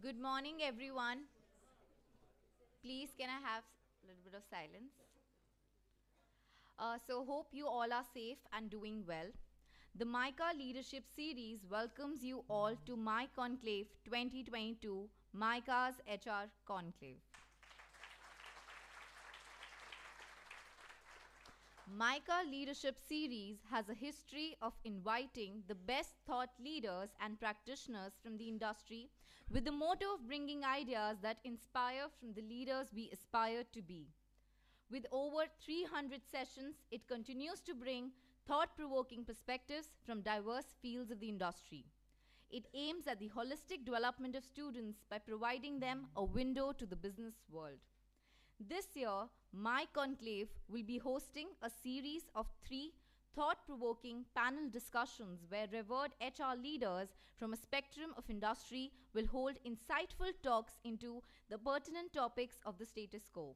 Good morning, everyone. Please, can I have a little bit of silence? Hope you all are safe and doing well. The MICA Leadership Series welcomes you all to MI-CONCLAVE 2022, MICA's HR Conclave. MICA Leadership Series has a history of inviting the best thought leaders and practitioners from the industry with the motto of bringing ideas that inspire from the leaders we aspire to be. With over 300 sessions, it continues to bring thought provoking perspectives from diverse fields of the industry. It aims at the holistic development of students by providing them a window to the business world. This year, MI-CONCLAVE will be hosting a series of 3 thought-provoking panel discussions where revered HR leaders from a spectrum of industry will hold insightful talks into the pertinent topics of the status quo.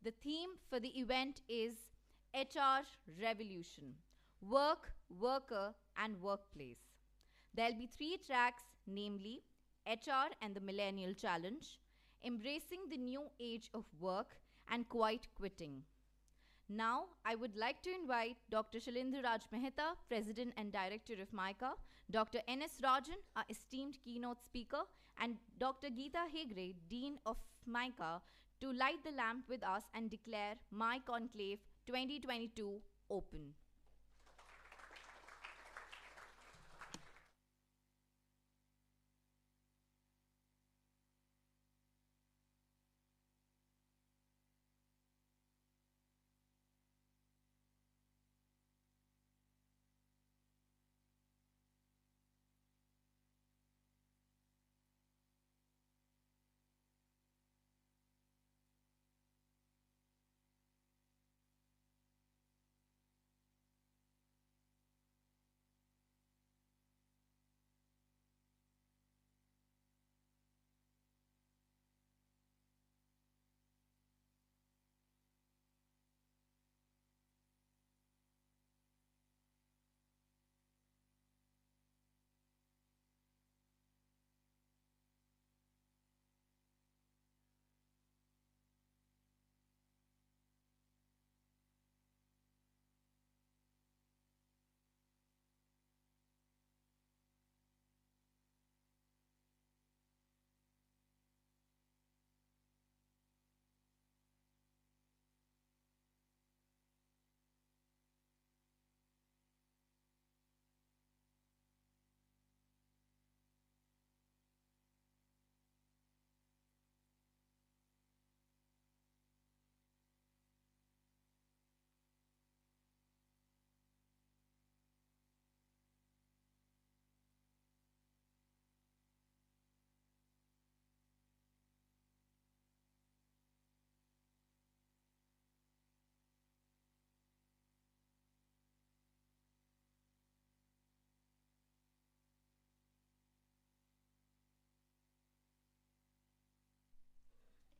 The theme for the event is HRevolution: Work, Worker, and Workplace. There'll be 3 tracks, namely HR and the Millennial Challenge, Embracing the New Age of Work, and Quiet Quitting. Now, I would like to invite Dr. Shailendra Raj Mehta, President and Director of MICA, Dr. N.S. Rajan, our esteemed keynote speaker, and Dr. Geeta Hegre, Dean of MICA, to light the lamp with us and declare MI-CONCLAVE 2022 open.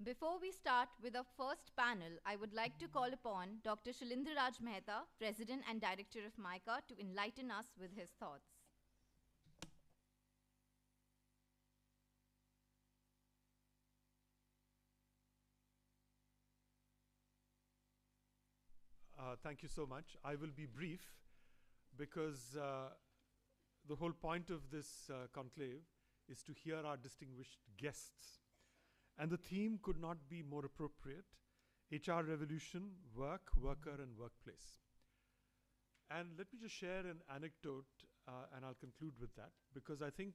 Before we start with our first panel, I would like to call upon Dr. Shailendra Raj Mehta, President and Director of MICA, to enlighten us with his thoughts. Thank you so much. I will be brief because the whole point of this conclave is to hear our distinguished guests. And the theme could not be more appropriate: HR revolution, work, worker, and workplace. And let me just share an anecdote, and I'll conclude with that, because I think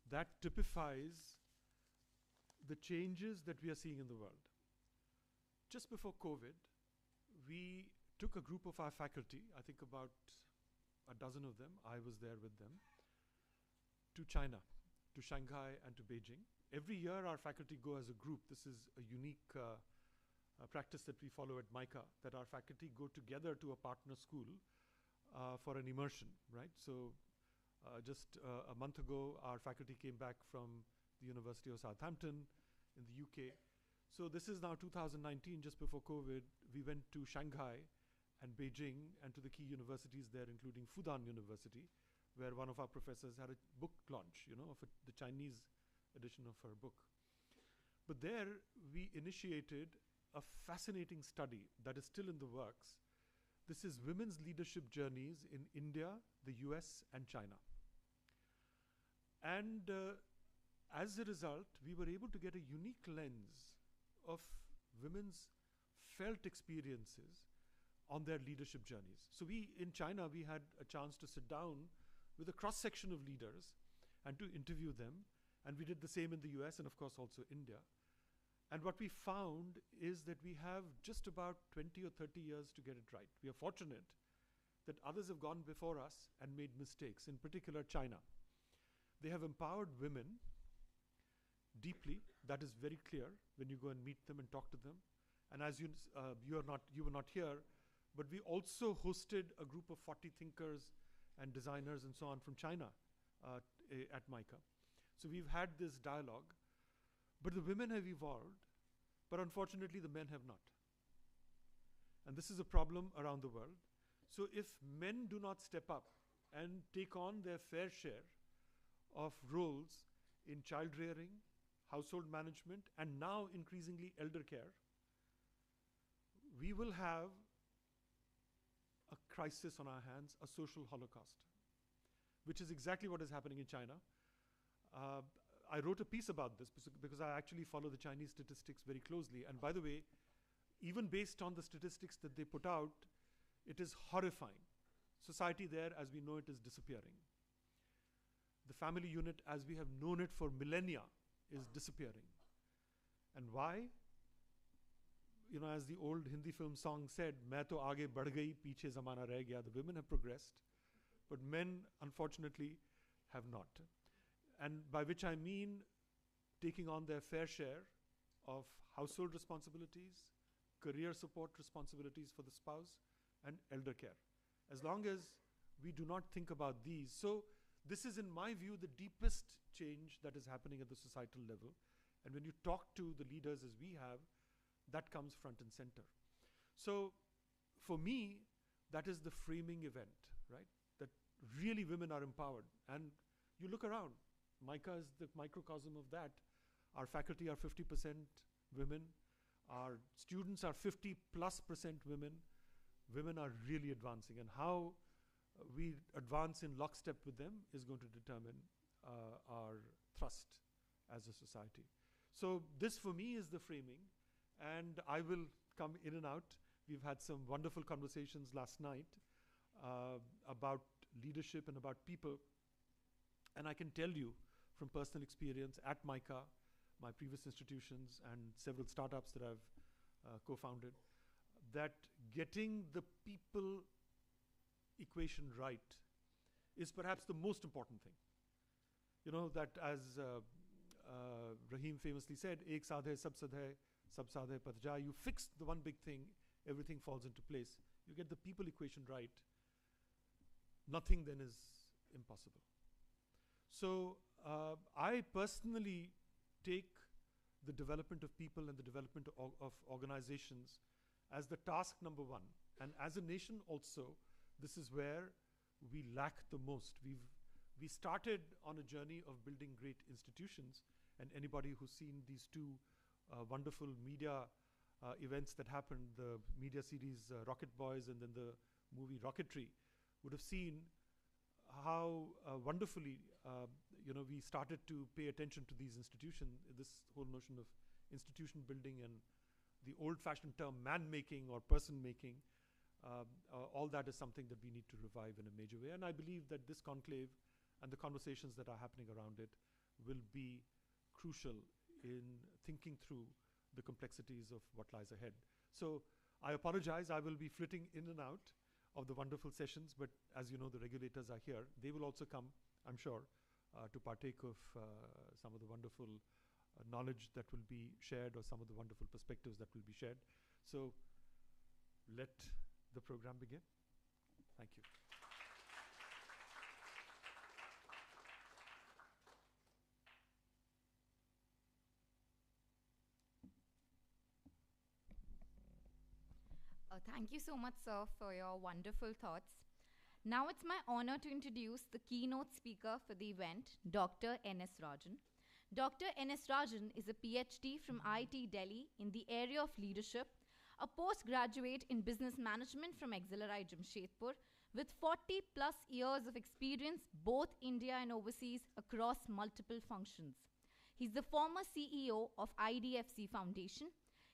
that typifies the changes that we are seeing in the world. Just before COVID, we took a group of our faculty, I think about a dozen of them, I was there with them, to China, to Shanghai and to Beijing. Every year our faculty go as a group. This is a unique practice that we follow at MICA, that our faculty go together to a partner school for an immersion, right? So just a month ago, our faculty came back from the University of Southampton in the UK. So this is now 2019, just before COVID. We went to Shanghai and Beijing and to the key universities there, including Fudan University, where one of our professors had a book launch, of the Chinese edition of her book. But there we initiated a fascinating study that is still in the works. This is women's leadership journeys in India, the US, and China. And as a result, we were able to get a unique lens of women's felt experiences on their leadership journeys. So in China, we had a chance to sit down with a cross-section of leaders and to interview them. And we did the same in the US and of course also India. And what we found is that we have just about 20 or 30 years to get it right. We are fortunate that others have gone before us and made mistakes, in particular China. They have empowered women deeply. That is very clear when you go and meet them and talk to them. And as you were not here, but we also hosted a group of 40 thinkers and designers and so on from China at MICA. So we've had this dialogue, but the women have evolved, but unfortunately the men have not. And this is a problem around the world. So if men do not step up and take on their fair share of roles in child rearing, household management, and now increasingly elder care, we will have a crisis on our hands, a social holocaust, which is exactly what is happening in China. I wrote a piece about this because I actually follow the Chinese statistics very closely. And by the way, even based on the statistics that they put out, it is horrifying. Society there, as we know it, is disappearing. The family unit, as we have known it for millennia, is disappearing. And why? You know, as the old Hindi film song said, "Main to aage badh gayi, piche zamana reh gaya." The women have progressed, but men, unfortunately, have not. And by which I mean taking on their fair share of household responsibilities, career support responsibilities for the spouse, and elder care. As long as we do not think about these. So this is, in my view, the deepest change that is happening at the societal level. And when you talk to the leaders as we have, that comes front and center. So for me, that is the framing event, right? That really women are empowered. And you look around, MICA is the microcosm of that. Our faculty are 50% women. Our students are 50+% women. Women are really advancing. And how we advance in lockstep with them is going to determine our thrust as a society. So this for me is the framing. And I will come in and out. We've had some wonderful conversations last night about leadership and about people. And I can tell you from personal experience at MICA, my previous institutions and several startups that I've co-founded, that getting the people equation right is perhaps the most important thing. You know, that as Rahim famously said, "Ek saadh hai, sab saadh hai, pat jaye." You fix the one big thing, everything falls into place. You get the people equation right, nothing then is impossible. So I personally take the development of people and the development of organizations as the task number one. And as a nation also, this is where we lack the most. We started on a journey of building great institutions, and anybody who's seen these two wonderful media events that happened, the media series Rocket Boys and then the movie Rocketry, would have seen how wonderfully we started to pay attention to these institutions, this whole notion of institution building and the old-fashioned term man-making or person-making. All that is something that we need to revive in a major way. And I believe that this conclave and the conversations that are happening around it will be crucial in thinking through the complexities of what lies ahead. So I apologize, I will be flitting in and out of the wonderful sessions, but as you know, the regulators are here. They will also come, I'm sure, to partake of some of the wonderful knowledge that will be shared or some of the wonderful perspectives that will be shared. So let the program begin. Thank you. Thank you so much, sir, for your wonderful thoughts. Now it's my honor to introduce the keynote speaker for the event, Dr. N.S. Rajan. Dr. N.S. Rajan is a PhD from IIT Delhi in the area of leadership, a postgraduate in business management from XLRI Jamshedpur, with 40 plus years of experience both India and overseas across multiple functions. He's the former CEO of IDFC Foundation.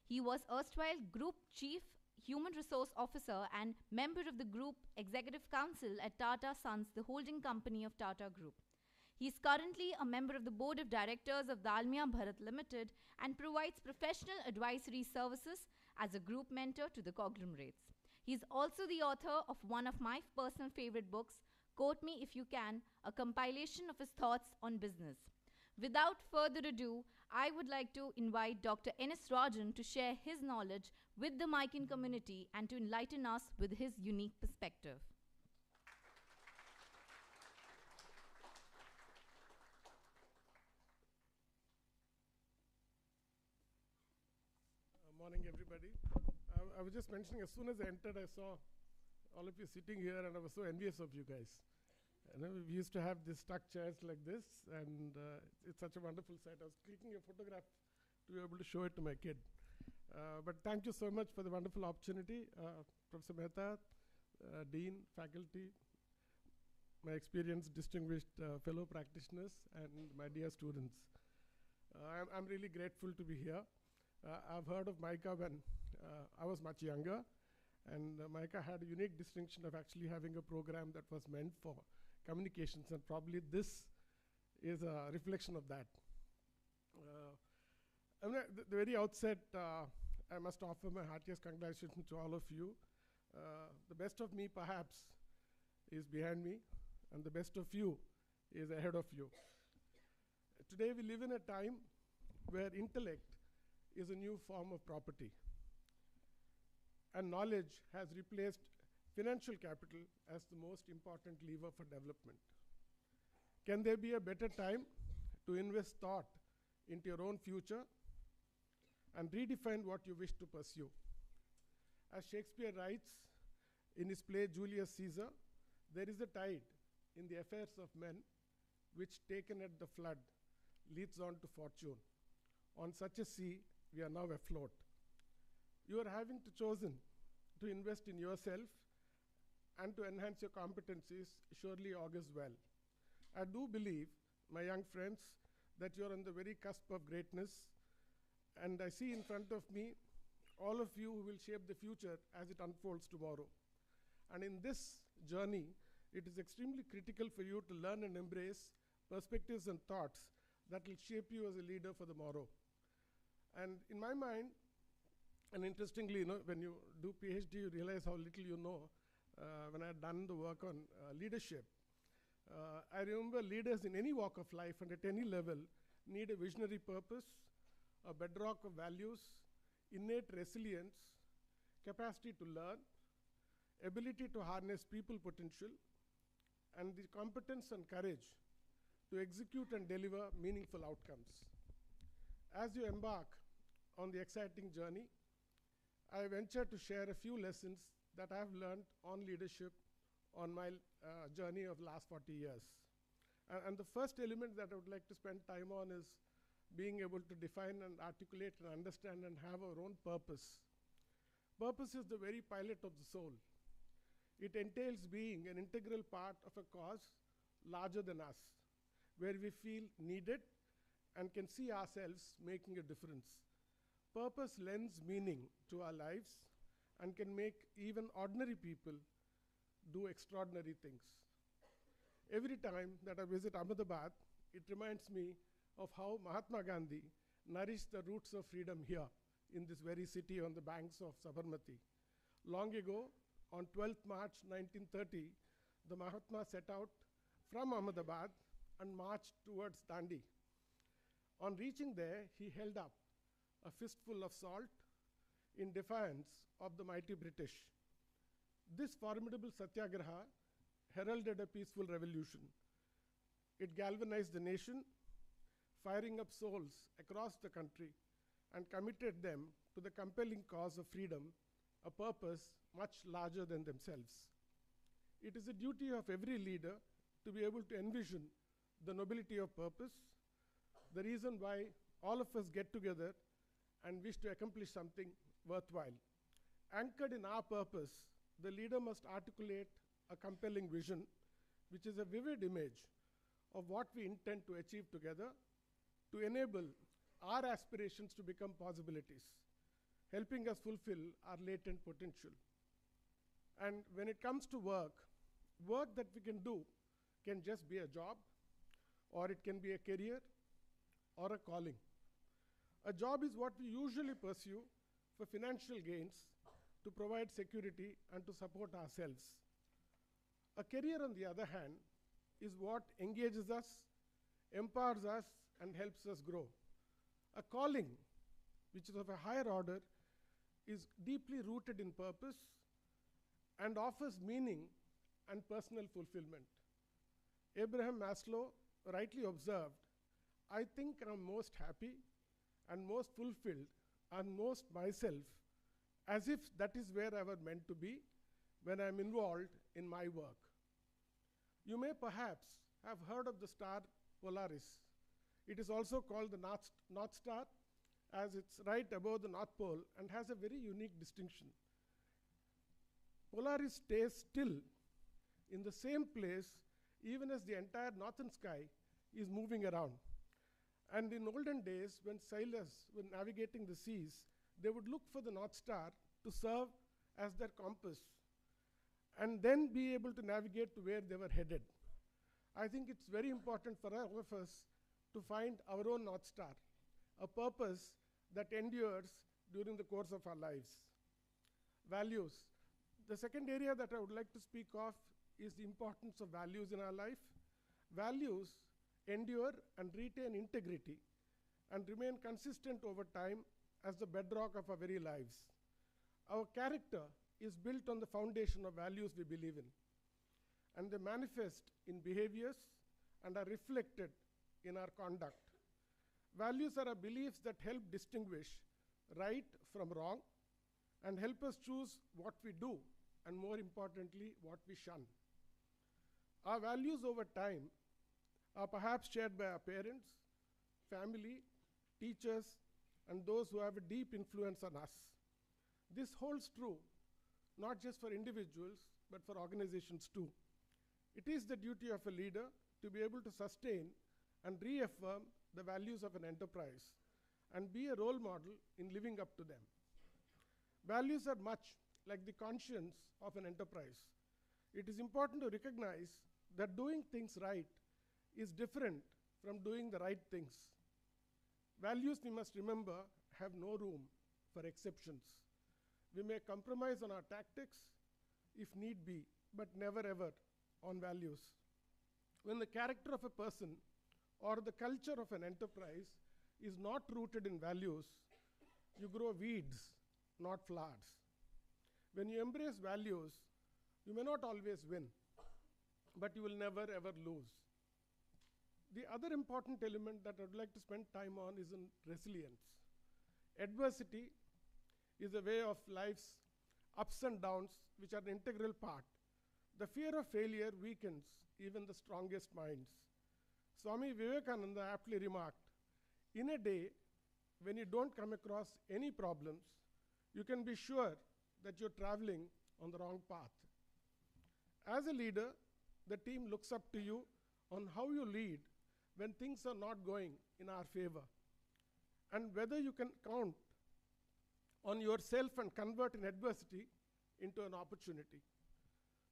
He was erstwhile Group Chief Human Resource Officer and member of the Group Executive Council at Tata Sons, the holding company of Tata Group. He is currently a member of the Board of Directors of Dalmia Bharat Limited and provides professional advisory services as a group mentor to the conglomerates. He is also the author of one of my personal favorite books, Quote Me If You Can, a compilation of his thoughts on business. Without further ado, I would like to invite Dr. N.S. Rajan to share his knowledge with the MI-CON community and to enlighten us with his unique perspective. Morning, everybody. I was just mentioning, as soon as I entered, I saw all of you sitting here, and I was so envious of you guys. We used to have these stuck chairs like this, and it's such a wonderful sight. I was clicking a photograph to be able to show it to my kid. But thank you so much for the wonderful opportunity. Professor Mehta, Dean, faculty, my experienced, distinguished fellow practitioners, and my dear students. I'm really grateful to be here. I've heard of MICA when I was much younger, and MICA had a unique distinction of actually having a program that was meant for communications, and probably this is a reflection of that. At the very outset, I must offer my heartiest congratulations to all of you. The best of me, perhaps, is behind me, and the best of you is ahead of you. Today, we live in a time where intellect is a new form of property, and knowledge has replaced financial capital as the most important lever for development. Can there be a better time to invest thought into your own future and redefine what you wish to pursue? As Shakespeare writes in his play Julius Caesar, there is a tide in the affairs of men which, taken at the flood, leads on to fortune. On such a sea, we are now afloat. You are having chosen to invest in yourself and to enhance your competencies surely augurs well. I do believe, my young friends, that you're on the very cusp of greatness, and I see in front of me all of you who will shape the future as it unfolds tomorrow. And in this journey, it is extremely critical for you to learn and embrace perspectives and thoughts that will shape you as a leader for the morrow. And in my mind, and interestingly, when you do PhD, you realize how little you know. When I had done the work on leadership, I remember leaders in any walk of life and at any level need a visionary purpose, a bedrock of values, innate resilience, capacity to learn, ability to harness people potential, and the competence and courage to execute and deliver meaningful outcomes. As you embark on the exciting journey, I venture to share a few lessons that I've learned on leadership on my journey of last 40 years. And the first element that I would like to spend time on is being able to define and articulate and understand and have our own purpose. Purpose is the very pilot of the soul. It entails being an integral part of a cause larger than us, where we feel needed and can see ourselves making a difference. Purpose lends meaning to our lives and can make even ordinary people do extraordinary things. Every time that I visit Ahmedabad, it reminds me of how Mahatma Gandhi nourished the roots of freedom here in this very city on the banks of Sabarmati. Long ago, on 12th March 1930, the Mahatma set out from Ahmedabad and marched towards Dandi. On reaching there, he held up a fistful of salt in defiance of the mighty British. This formidable satyagraha heralded a peaceful revolution. It galvanized the nation, firing up souls across the country, and committed them to the compelling cause of freedom, a purpose much larger than themselves. It is a duty of every leader to be able to envision the nobility of purpose, the reason why all of us get together and wish to accomplish something worthwhile. Anchored in our purpose, the leader must articulate a compelling vision, which is a vivid image of what we intend to achieve together to enable our aspirations to become possibilities, helping us fulfill our latent potential. And when it comes to work that we can do can just be a job, or it can be a career, or a calling. A job is what we usually pursue for financial gains, to provide security and to support ourselves. A career, on the other hand, is what engages us, empowers us, and helps us grow. A calling, which is of a higher order, is deeply rooted in purpose and offers meaning and personal fulfillment. Abraham Maslow rightly observed, "I think I'm most happy and most fulfilled and most myself, as if that is where I was meant to be when I'm involved in my work." You may perhaps have heard of the star Polaris. It is also called the North Star, as it's right above the North Pole and has a very unique distinction. Polaris stays still in the same place even as the entire northern sky is moving around. And in olden days, when sailors were navigating the seas, they would look for the North Star to serve as their compass and then be able to navigate to where they were headed. I think it's very important for all of us to find our own North Star, a purpose that endures during the course of our lives. Values. The second area that I would like to speak of is the importance of values in our life. Values endure and retain integrity and remain consistent over time as the bedrock of our very lives. Our character is built on the foundation of values we believe in, and they manifest in behaviors and are reflected in our conduct. Values are our beliefs that help distinguish right from wrong and help us choose what we do and, more importantly, what we shun. Our values over time are perhaps shared by our parents, family, teachers, and those who have a deep influence on us. This holds true not just for individuals, but for organizations too. It is the duty of a leader to be able to sustain and reaffirm the values of an enterprise and be a role model in living up to them. Values are much like the conscience of an enterprise. It is important to recognize that doing things right is different from doing the right things. Values, we must remember, have no room for exceptions. We may compromise on our tactics if need be, but never ever on values. When the character of a person or the culture of an enterprise is not rooted in values, you grow weeds, not flowers. When you embrace values, you may not always win, but you will never ever lose. The other important element that I would like to spend time on is in resilience. Adversity is a way of life's ups and downs, which are an integral part. The fear of failure weakens even the strongest minds. Swami Vivekananda aptly remarked, "In a day when you don't come across any problems, you can be sure that you're traveling on the wrong path." As a leader, the team looks up to you on how you lead when things are not going in our favor, and whether you can count on yourself and convert an adversity into an opportunity.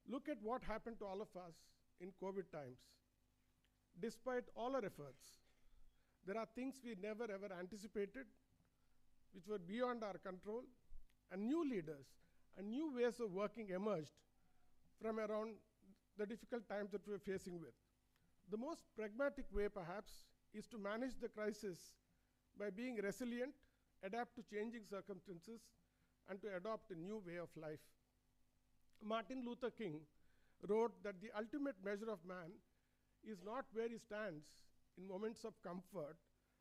Look at what happened to all of us in COVID times. Despite all our efforts, there are things we never ever anticipated, which were beyond our control, and new leaders and new ways of working emerged from around the difficult times that we're facing with. The most pragmatic way, perhaps, is to manage the crisis by being resilient, adapt to changing circumstances, and to adopt a new way of life. Martin Luther King wrote that the ultimate measure of man is not where he stands in moments of comfort,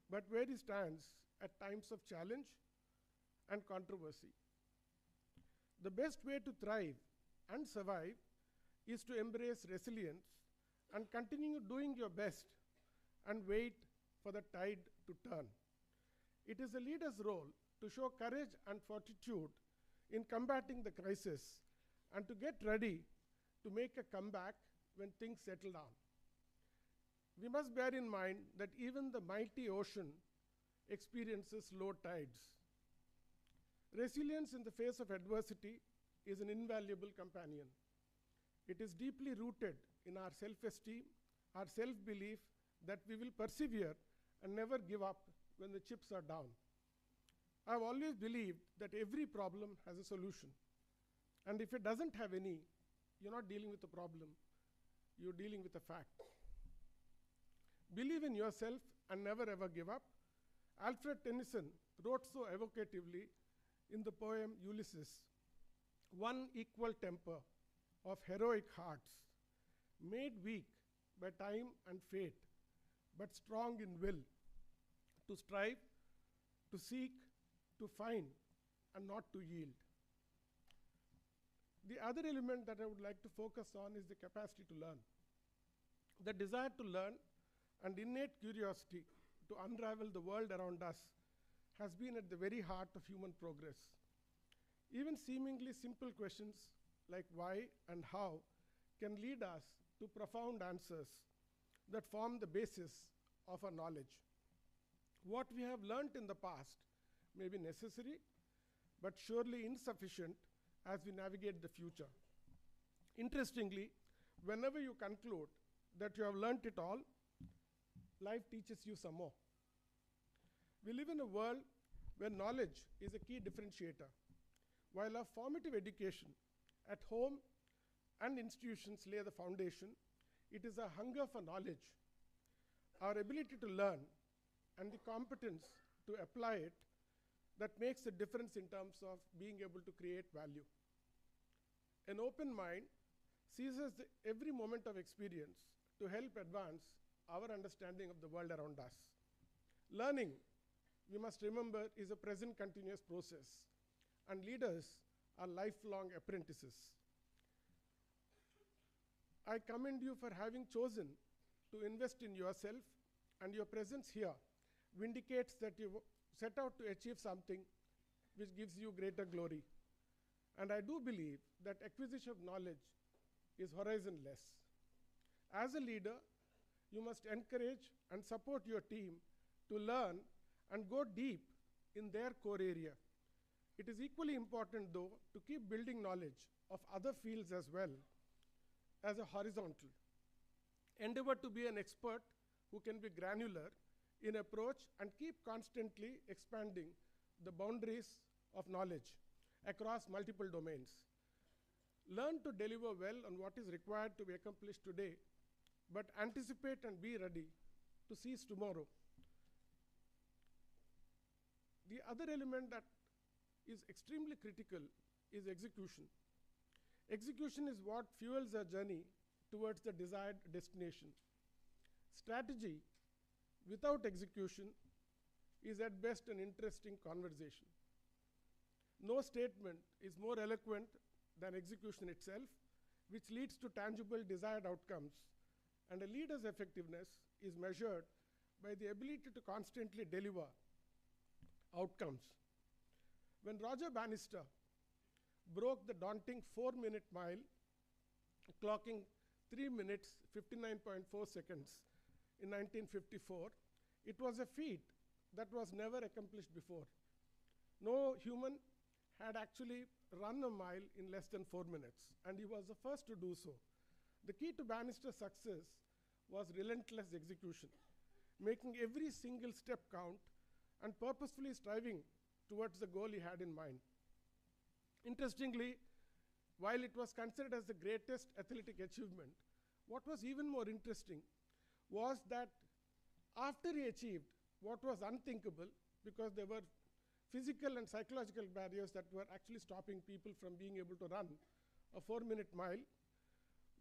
but where he stands at times of challenge and controversy. The best way to thrive and survive is to embrace resilience and continue doing your best and wait for the tide to turn. It is a leader's role to show courage and fortitude in combating the crisis and to get ready to make a comeback when things settle down. We must bear in mind that even the mighty ocean experiences low tides. Resilience in the face of adversity is an invaluable companion. It is deeply rooted in our self-esteem, our self-belief that we will persevere and never give up when the chips are down. I've always believed that every problem has a solution. And if it doesn't have any, you're not dealing with a problem, you're dealing with a fact. Believe in yourself and never ever give up. Alfred Tennyson wrote so evocatively in the poem Ulysses, one equal temper of heroic hearts, made weak by time and fate, but strong in will, to strive, to seek, to find, and not to yield. The other element that I would like to focus on is the capacity to learn. The desire to learn and innate curiosity to unravel the world around us has been at the very heart of human progress. Even seemingly simple questions like why and how can lead us to profound answers that form the basis of our knowledge. What we have learned in the past may be necessary, but surely insufficient as we navigate the future. Interestingly, whenever you conclude that you have learnt it all, life teaches you some more. We live in a world where knowledge is a key differentiator. While our formative education at home and institutions lay the foundation, it is a hunger for knowledge, our ability to learn, and the competence to apply it that makes the difference in terms of being able to create value. An open mind seizes every moment of experience to help advance our understanding of the world around us. Learning, we must remember, is a present continuous process, and leaders are lifelong apprentices. I commend you for having chosen to invest in yourself, and your presence here vindicates that you set out to achieve something which gives you greater glory. And I do believe that acquisition of knowledge is horizonless. As a leader, you must encourage and support your team to learn and go deep in their core area. It is equally important, though, to keep building knowledge of other fields as well as a horizontal. Endeavor to be an expert who can be granular in approach and keep constantly expanding the boundaries of knowledge across multiple domains. Learn to deliver well on what is required to be accomplished today, but anticipate and be ready to seize tomorrow. The other element that is extremely critical is execution. Execution is what fuels our journey towards the desired destination. Strategy without execution is at best an interesting conversation. No statement is more eloquent than execution itself, which leads to tangible desired outcomes. And a leader's effectiveness is measured by the ability to constantly deliver outcomes. When Roger Bannister broke the daunting 4-minute mile, clocking 3 minutes, 59.4 seconds in 1954, it was a feat that was never accomplished before. No human had actually run a mile in less than 4 minutes, and he was the first to do so. The key to Bannister's success was relentless execution, making every single step count and purposefully striving towards the goal he had in mind. Interestingly, while it was considered as the greatest athletic achievement, what was even more interesting was that after he achieved what was unthinkable, because there were physical and psychological barriers that were actually stopping people from being able to run a 4-minute mile,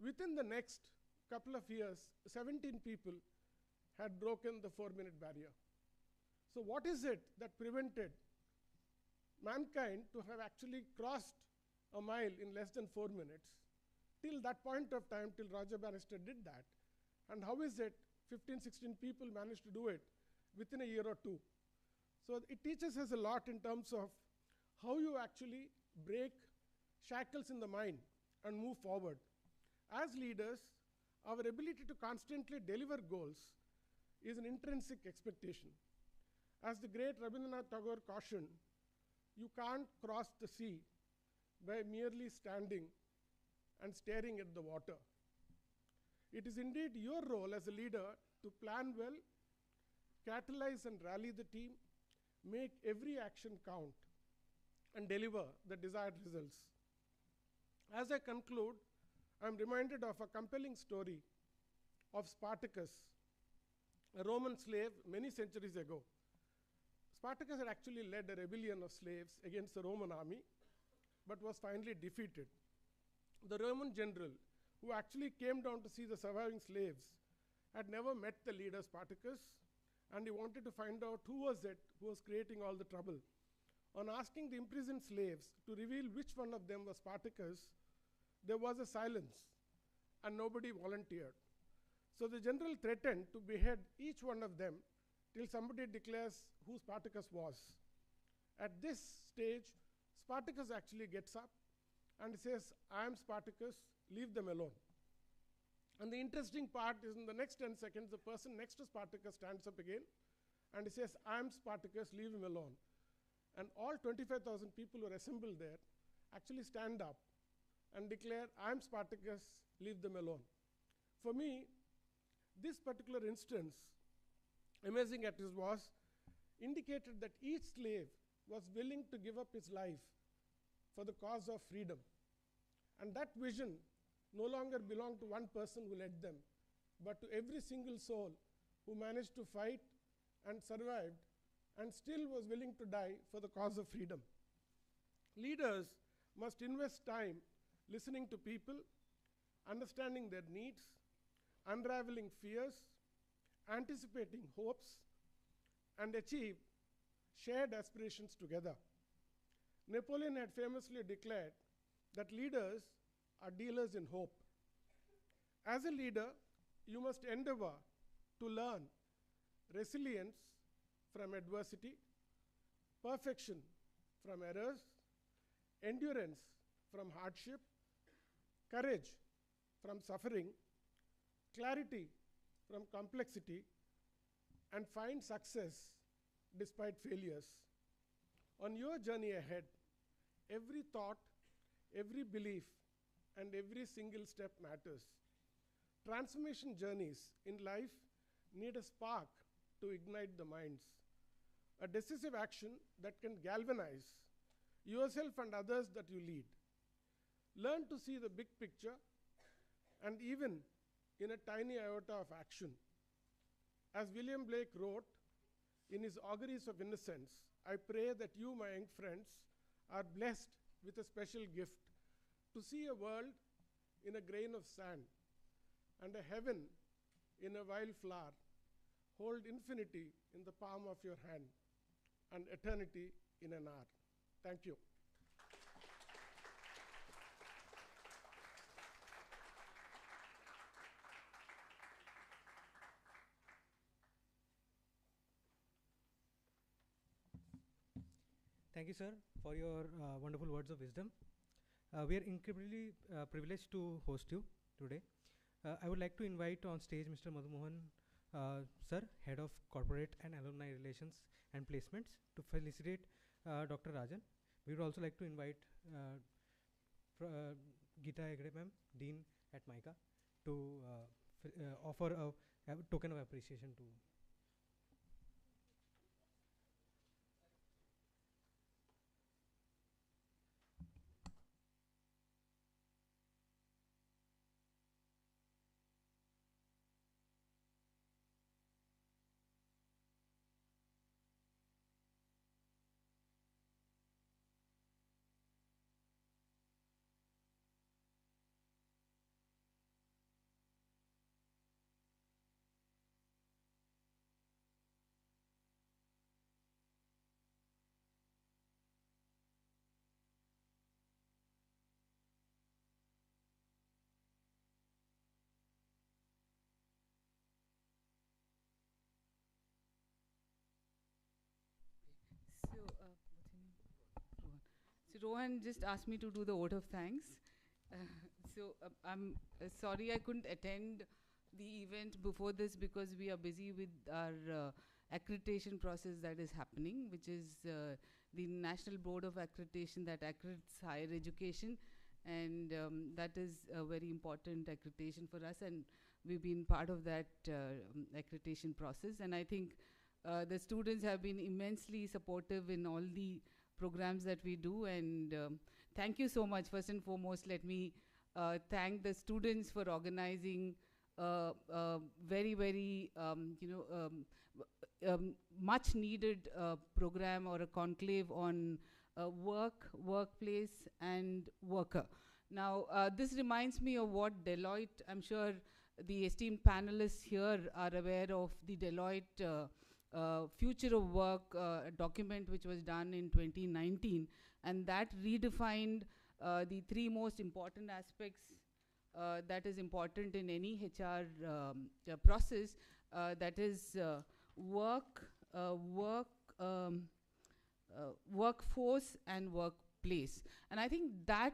within the next couple of years, 17 people had broken the 4-minute barrier. So what is it that prevented mankind to have actually crossed a mile in less than 4 minutes till that point of time, till Roger Bannister did that? And how is it 15, 16 people managed to do it within a year or two. So it teaches us a lot in terms of how you actually break shackles in the mind and move forward. As leaders, our ability to constantly deliver goals is an intrinsic expectation. As the great Rabindranath Tagore cautioned, you can't cross the sea by merely standing and staring at the water. It is indeed your role as a leader to plan well, catalyze and rally the team, make every action count, and deliver the desired results. As I conclude, I'm reminded of a compelling story of Spartacus, a Roman slave many centuries ago. Spartacus had actually led a rebellion of slaves against the Roman army, but was finally defeated. The Roman general, who actually came down to see the surviving slaves, had never met the leader Spartacus, and he wanted to find out who was it who was creating all the trouble. On asking the imprisoned slaves to reveal which one of them was Spartacus, there was a silence, and nobody volunteered. So the general threatened to behead each one of them till somebody declares who Spartacus was. At this stage, Spartacus actually gets up and says, I am Spartacus, leave them alone. And the interesting part is in the next 10 seconds, the person next to Spartacus stands up again and he says, I am Spartacus, leave him alone. And all 25,000 people who are assembled there actually stand up and declare, I am Spartacus, leave them alone. For me, this particular instance, amazing as it was, indicated that each slave was willing to give up his life for the cause of freedom. And that vision no longer belonged to one person who led them, but to every single soul who managed to fight and survived and still was willing to die for the cause of freedom. Leaders must invest time listening to people, understanding their needs, unraveling fears, anticipating hopes, and achieve shared aspirations together. Napoleon had famously declared that leaders are dealers in hope. As a leader, you must endeavor to learn resilience from adversity, perfection from errors, endurance from hardship, courage from suffering, clarity from complexity, and find success despite failures. On your journey ahead, every thought, every belief, and every single step matters. Transformation journeys in life need a spark to ignite the minds, a decisive action that can galvanize yourself and others that you lead. Learn to see the big picture, and even in a tiny iota of action. As William Blake wrote in his Auguries of Innocence, I pray that you, my young friends, are blessed with a special gift to see a world in a grain of sand, and a heaven in a wild flower. Hold infinity in the palm of your hand, and eternity in an hour. Thank you. Thank you, sir, for your wonderful words of wisdom. We are incredibly privileged to host you today. I would like to invite on stage Mr. Madhu Mohan, sir, Head of Corporate and Alumni Relations and Placements, to felicitate Dr. Rajan. We would also like to invite Geeta Hegde ma'am, Dean at MICA, to offer a token of appreciation to. Rohan just asked me to do the vote of thanks. I'm sorry I couldn't attend the event before this because we are busy with our accreditation process that is happening, which is the National Board of Accreditation that accredits higher education. And that is a very important accreditation for us, and we've been part of that accreditation process. And I think the students have been immensely supportive in all the programs that we do, and thank you so much. First and foremost, let me thank the students for organizing very, very, much needed program or a conclave on work, workplace, and worker. Now, this reminds me of what Deloitte, I'm sure the esteemed panelists here are aware of the Deloitte Future of Work document, which was done in 2019, and that redefined the three most important aspects that is important in any HR process, that is workforce and workplace. And I think that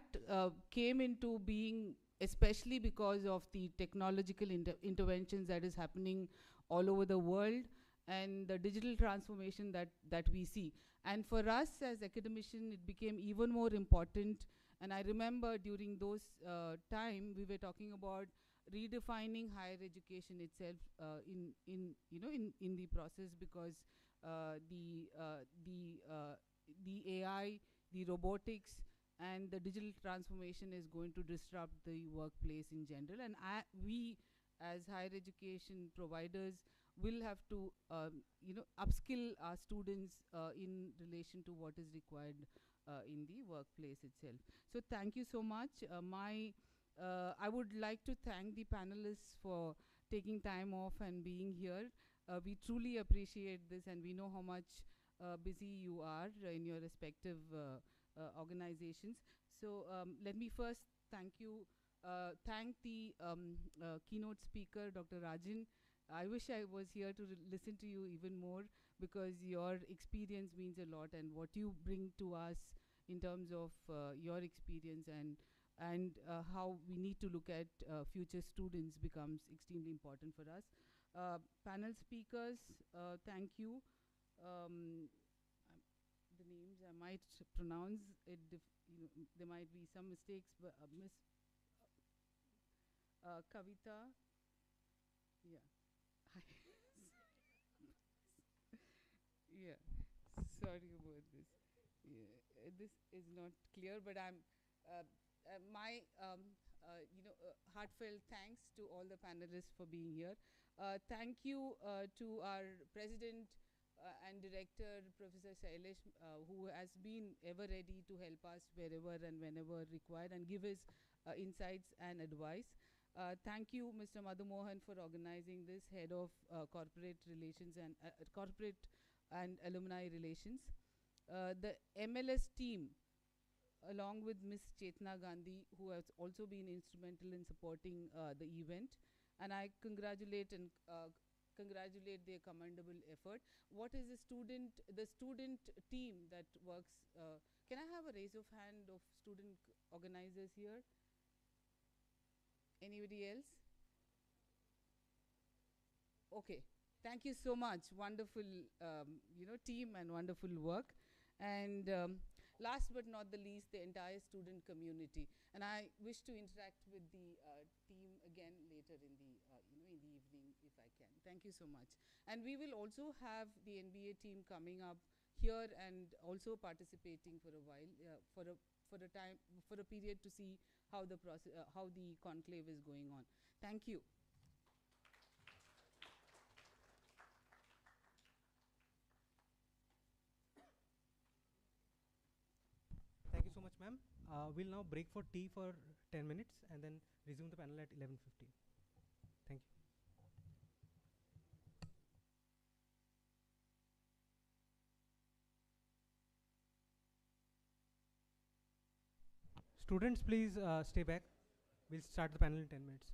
came into being especially because of the technological interventions that is happening all over the world and the digital transformation that we see. And for us as academicians, it became even more important. And I remember during those time, we were talking about redefining higher education itself in the process, because the AI, the robotics, and the digital transformation is going to disrupt the workplace in general. And we, as higher education providers, will have to, upskill our students in relation to what is required in the workplace itself. So thank you so much. I would like to thank the panelists for taking time off and being here. We truly appreciate this, and we know how much busy you are in your respective organizations. So let me first thank the keynote speaker, Dr. Rajan. I wish I was here to listen to you even more, because your experience means a lot, and what you bring to us in terms of your experience and how we need to look at future students becomes extremely important for us. Panel speakers, thank you. The names I might pronounce it, there might be some mistakes, but Miss Kavita, yeah. Yeah, sorry about this. Yeah, this is not clear, but I'm my heartfelt thanks to all the panelists for being here. Thank you to our president and director, Professor Shailesh, who has been ever ready to help us wherever and whenever required and give his insights and advice. Thank you, Mr. Madhu Mohan, for organizing this, head of corporate relations and corporate and alumni relations. The MLS team, along with Ms. Chetna Gandhi, who has also been instrumental in supporting the event. And I congratulate their commendable effort. What is the student team that works? Can I have a raise of hand of student organizers here? Anybody else? Okay, thank you so much. Wonderful, team and wonderful work. And last but not the least, the entire student community. And I wish to interact with the team again later in the in the evening if I can. Thank you so much. And we will also have the NBA team coming up here and also participating for a while, for a period, to see how the process, how the conclave is going on. Thank you. Thank you so much, ma'am. We'll now break for tea for 10 minutes and then resume the panel at 11:15. Thank you. Students, please stay back. We'll start the panel in 10 minutes.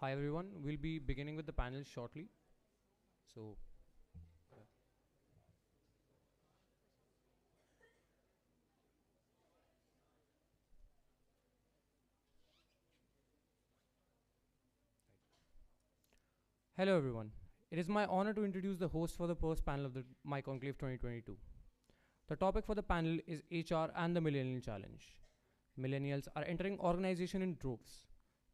Hi everyone, we'll be beginning with the panel shortly. So, hello everyone. It is my honor to introduce the host for the first panel of the MI-CONCLAVE 2022. The topic for the panel is HR and the Millennial Challenge. Millennials are entering organization in droves.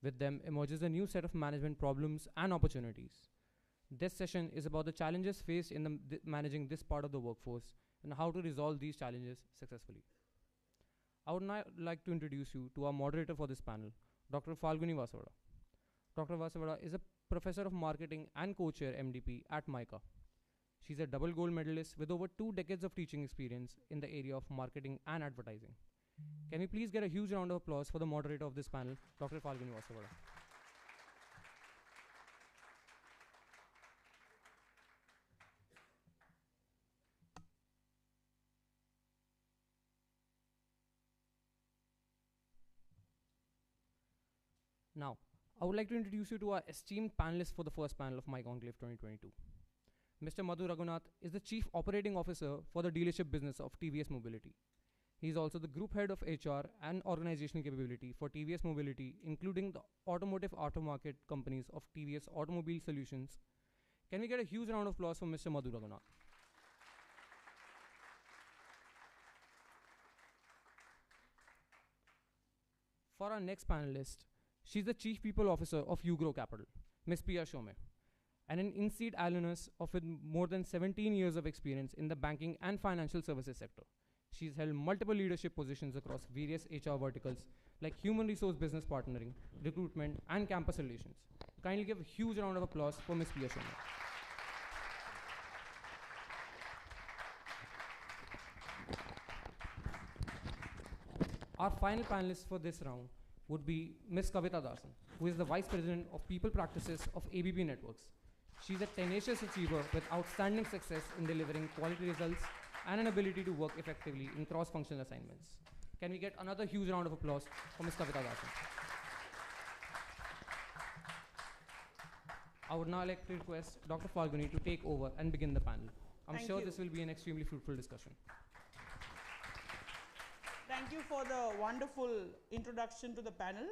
With them emerges a new set of management problems and opportunities. This session is about the challenges faced in managing this part of the workforce and how to resolve these challenges successfully. I would now like to introduce you to our moderator for this panel, Dr. Falguni Vasavada. Dr. Vasavada is a professor of marketing and co-chair MDP at MICA. She's a double gold medalist with over 2 decades of teaching experience in the area of marketing and advertising. Can we please get a huge round of applause for the moderator of this panel, Dr. Falguni Vasavada. Now, I would like to introduce you to our esteemed panelists for the first panel of MI-CONCLAVE 2022. Mr. Madhu Raghunath is the Chief Operating Officer for the dealership business of TVS Mobility. He is also the Group Head of HR and Organizational Capability for TVS Mobility, including the automotive aftermarket companies of TVS Automobile Solutions. Can we get a huge round of applause for Mr. Madhu Raghunath? For our next panelist, she's the Chief People Officer of Ugrow Capital, Ms. Pia Shome, and an in-seat alumnus of more than 17 years of experience in the banking and financial services sector. She's held multiple leadership positions across various HR verticals like human resource business partnering, recruitment, and campus relations. Kindly give a huge round of applause for Ms. Pia Shome. Our final panelist for this round would be Ms. Kavita Dasan, who is the Vice President of People Practices of ABB Networks. She's a tenacious achiever with outstanding success in delivering quality results and an ability to work effectively in cross-functional assignments. Can we get another huge round of applause for Ms. Kavita Dasan? I would now like to request Dr. Falguni to take over and begin the panel. I'm sure this will be an extremely fruitful discussion. Thank you for the wonderful introduction to the panel.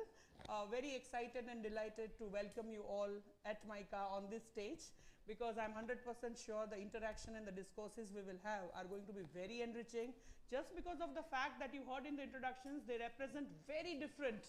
Very excited and delighted to welcome you all at MICA on this stage, because I'm 100% sure the interaction and the discourses we will have are going to be very enriching, just because of the fact that you heard in the introductions, they represent very different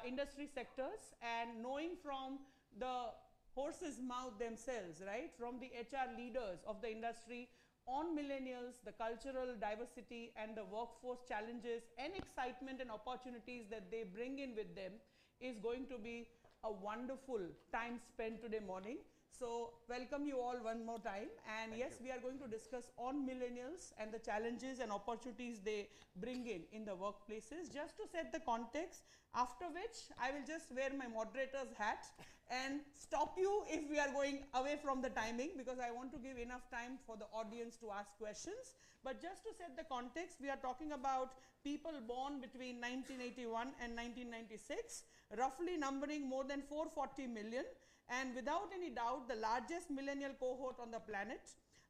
industry sectors, and knowing from the horse's mouth themselves, right, from the HR leaders of the industry on millennials, the cultural diversity and the workforce challenges and excitement and opportunities that they bring in with them is going to be a wonderful time spent today morning. So welcome you all one more time, and yes, we are going to discuss on millennials and the challenges and opportunities they bring in the workplaces. Just to set the context, after which I will just wear my moderator's hat and stop you if we are going away from the timing, because I want to give enough time for the audience to ask questions. But just to set the context, we are talking about people born between 1981 and 1996, roughly numbering more than 440 million. And without any doubt, the largest millennial cohort on the planet.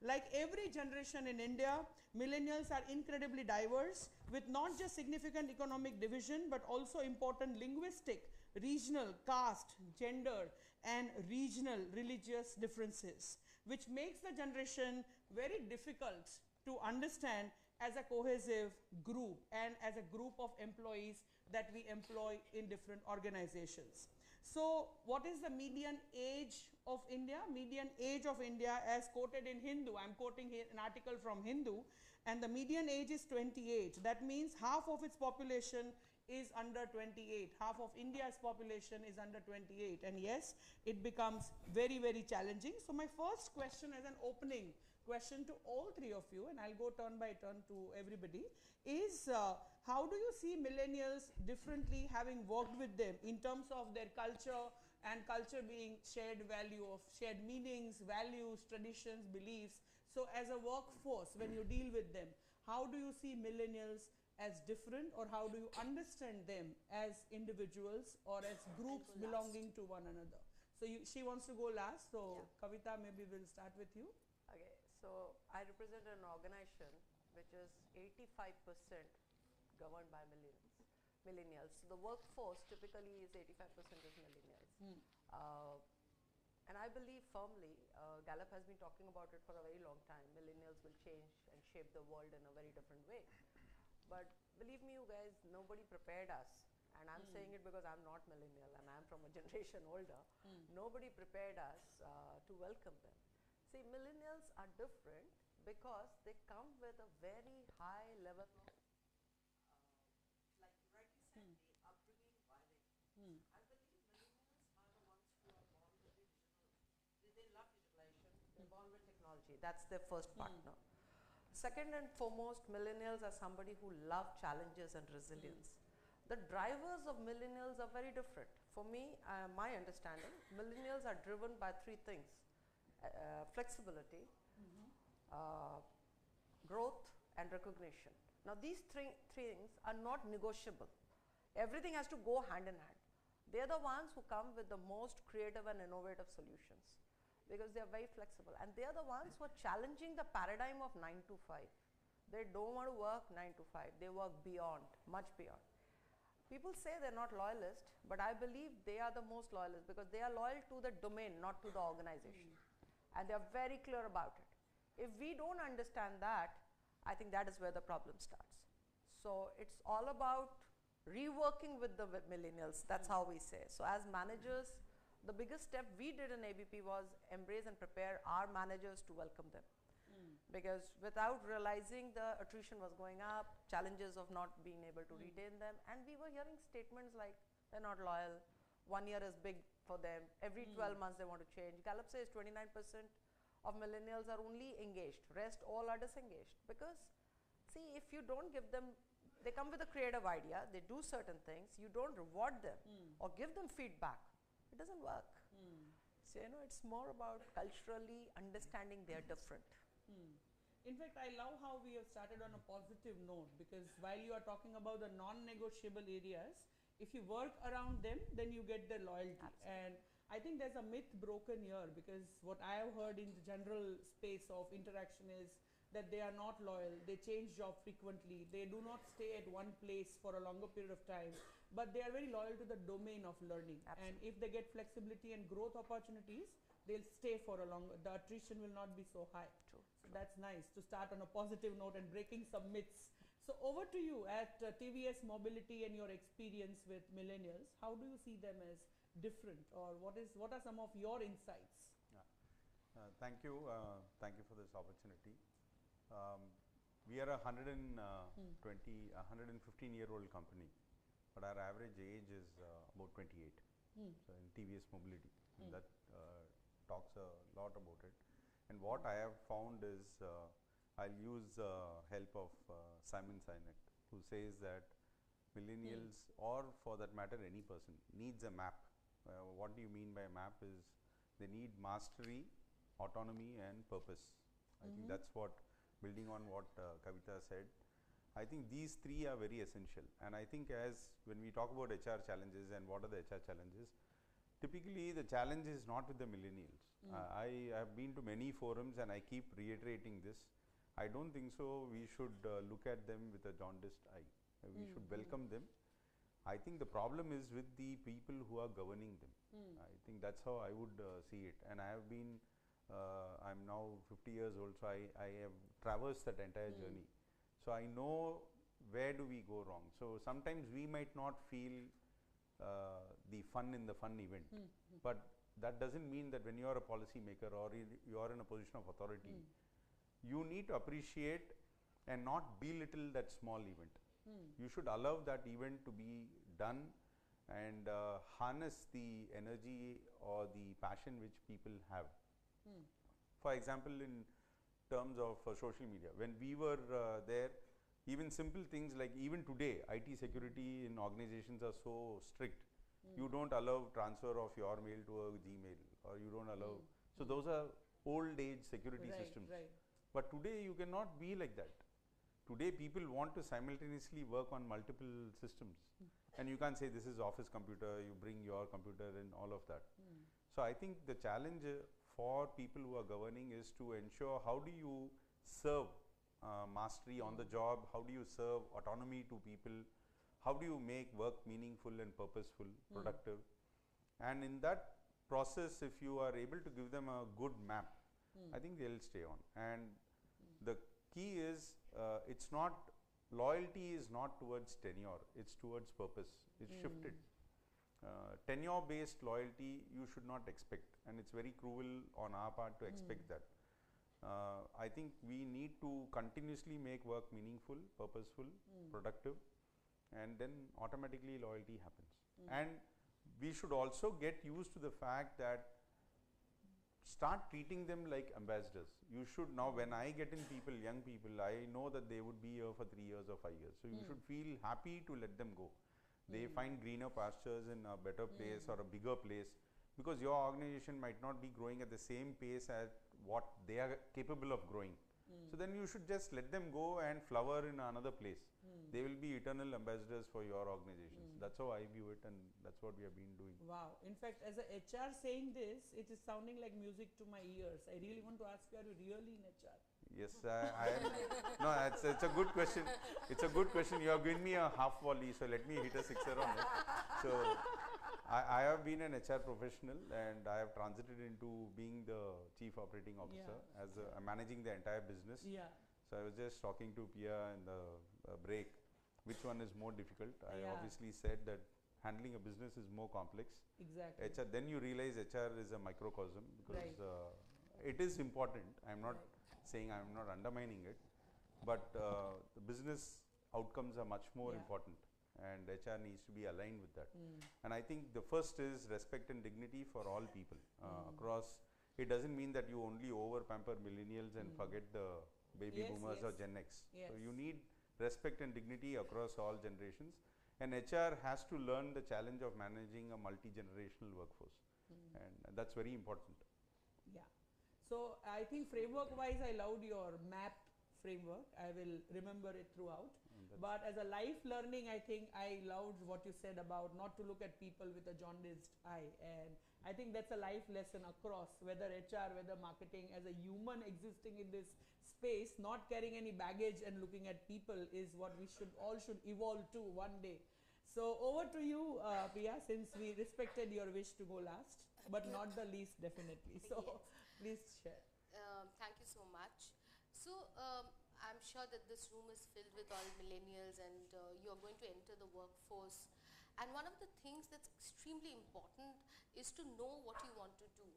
Like every generation in India, millennials are incredibly diverse, with not just significant economic division, but also important linguistic, regional, caste, gender, and regional religious differences, which makes the generation very difficult to understand as a cohesive group and as a group of employees that we employ in different organizations. So what is the median age of India? Median age of India, as quoted in Hindu, I'm quoting here an article from Hindu, and the median age is 28. That means half of its population is under 28. Half of India's population is under 28. And yes, it becomes very, very challenging. So my first question as an opening question to all three of you, and I'll go turn by turn to everybody, is how do you see millennials differently, having worked with them in terms of their culture, and culture being shared value of shared meanings, values, traditions, beliefs. So as a workforce, when you deal with them, how do you see millennials as different, or how do you understand them as individuals or as groups belonging to one another? So she wants to go last. So Yeah. Kavita, maybe we'll start with you. Okay, so I represent an organization which is 85% governed by millennials. So the workforce typically is 85% is millennials. Uh, and I believe firmly, Gallup has been talking about it for a very long time, millennials will change and shape the world in a very different way. But believe me, you guys, nobody prepared us. And I'm saying it because I'm not millennial and I'm from a generation older. Nobody prepared us to welcome them. See, millennials are different because they come with a very high level of, like you rightly said, the upbringing wiring. I believe millennials are the ones who are born with they love digitalization, they're born with technology. That's their first partner. Second and foremost, millennials are somebody who love challenges and resilience. The drivers of millennials are very different. For me, my understanding, millennials are driven by three things. Flexibility, growth and recognition. Now these three things are not negotiable. Everything has to go hand in hand. They are the ones who come with the most creative and innovative solutions because they are very flexible, and they are the ones who are challenging the paradigm of 9 to 5. They don't want to work 9 to 5. They work beyond, much beyond. People say they're not loyalist, but I believe they are the most loyalist because they are loyal to the domain, not to the organization. And they are very clear about it. If we don't understand that, I think that is where the problem starts. So it's all about reworking with the millennials. That's how we say. So as managers, the biggest step we did in ABP was embrace and prepare our managers to welcome them. Because without realizing the attrition was going up, challenges of not being able to retain them, and we were hearing statements like they're not loyal, 1 year is big for them, every 12 months they want to change. Gallup says 29% of millennials are only engaged, rest all are disengaged. Because see, if you don't give them, they come with a creative idea, they do certain things, you don't reward them or give them feedback, it doesn't work. So you know, it's more about culturally understanding they're different. In fact, I love how we have started on a positive note, because while you are talking about the non-negotiable areas, if you work around them, then you get their loyalty. Absolutely. And I think there's a myth broken here, because what I have heard in the general space of interaction is that they are not loyal, they change job frequently, they do not stay at one place for a longer period of time, but they are very loyal to the domain of learning. Absolutely. And if they get flexibility and growth opportunities, they'll stay for a longer, the attrition will not be so high. True. So that's nice to start on a positive note and breaking some myths. So over to you at TVS Mobility and your experience with millennials. How do you see them as different, or what are some of your insights? Thank you for this opportunity. We are a 115-year-old company, but our average age is about 28. So in TVS Mobility, and that talks a lot about it. And what I have found is, I'll use help of Simon Sinek, who says that millennials, or for that matter any person, needs a map. What do you mean by a map is they need mastery, autonomy and purpose. I think that's what, building on what Kavita said, I think these three are very essential. And I think as when we talk about HR challenges and what are the HR challenges, typically the challenge is not with the millennials. I have been to many forums and I keep reiterating this. I don't think so we should look at them with a jaundiced eye. We should welcome them. I think the problem is with the people who are governing them. I think that's how I would see it. And I have been, I'm now 50 years old, so I have traversed that entire journey. So I know where do we go wrong. So sometimes we might not feel the fun in the fun event, but that doesn't mean that when you are a policy maker or you are in a position of authority, you need to appreciate and not belittle that small event. You should allow that event to be done and harness the energy or the passion which people have. For example, in terms of social media, when we were there, even simple things like even today, IT security in organizations are so strict. You don't allow transfer of your mail to a Gmail, or you don't allow. So those are old age security systems. Right. But today you cannot be like that. Today people want to simultaneously work on multiple systems. And you can't say this is office computer, you bring your computer and all of that. So I think the challenge for people who are governing is to ensure how do you serve mastery on the job, how do you serve autonomy to people, how do you make work meaningful and purposeful, productive, and in that process if you are able to give them a good map, I think they'll stay on. And the key is it's not, loyalty is not towards tenure, it's towards purpose. It's shifted. Tenure based loyalty you should not expect, and it's very cruel on our part to expect that. I think we need to continuously make work meaningful, purposeful, productive, and then automatically loyalty happens. And we should also get used to the fact that start treating them like ambassadors. You should now, when I get in people, young people, I know that they would be here for 3 years or 5 years. So you should feel happy to let them go. They find greener pastures in a better place or a bigger place, because your organization might not be growing at the same pace as what they are capable of growing. So then you should just let them go and flower in another place. They will be eternal ambassadors for your organizations. That's how I view it, and that's what we have been doing. Wow. In fact, as a HR saying this, it is sounding like music to my ears. I really want to ask you, are you really in HR? Yes, I am. No, it's a good question. It's a good question. You have given me a half volley, so let me hit a sixer on it. So I have been an HR professional, and I have transited into being the chief operating officer as managing the entire business. Yeah. So I was just talking to Pia in the break, which one is more difficult. I obviously said that handling a business is more complex. Exactly. HR, then you realize HR is a microcosm, because it is important. I'm not saying, I'm not undermining it, but the business outcomes are much more important, and HR needs to be aligned with that. And I think the first is respect and dignity for all people across. It doesn't mean that you only over pamper millennials and forget the baby boomers or Gen X. So you need respect and dignity across all generations, and HR has to learn the challenge of managing a multi-generational workforce, and that's very important. Yeah. So I think framework wise, I loved your map framework. I will remember it throughout. But as a life learning, I think I loved what you said about not to look at people with a jaundiced eye. And I think that's a life lesson across, whether HR, whether marketing, as a human existing in this space, not carrying any baggage and looking at people is what we should all should evolve to one day. So over to you, Priya, since we respected your wish to go last, but not the least, definitely. So please share. Thank you so much. So I'm sure that this room is filled with all millennials, and you're going to enter the workforce. And one of the things that's extremely important is to know what you want to do.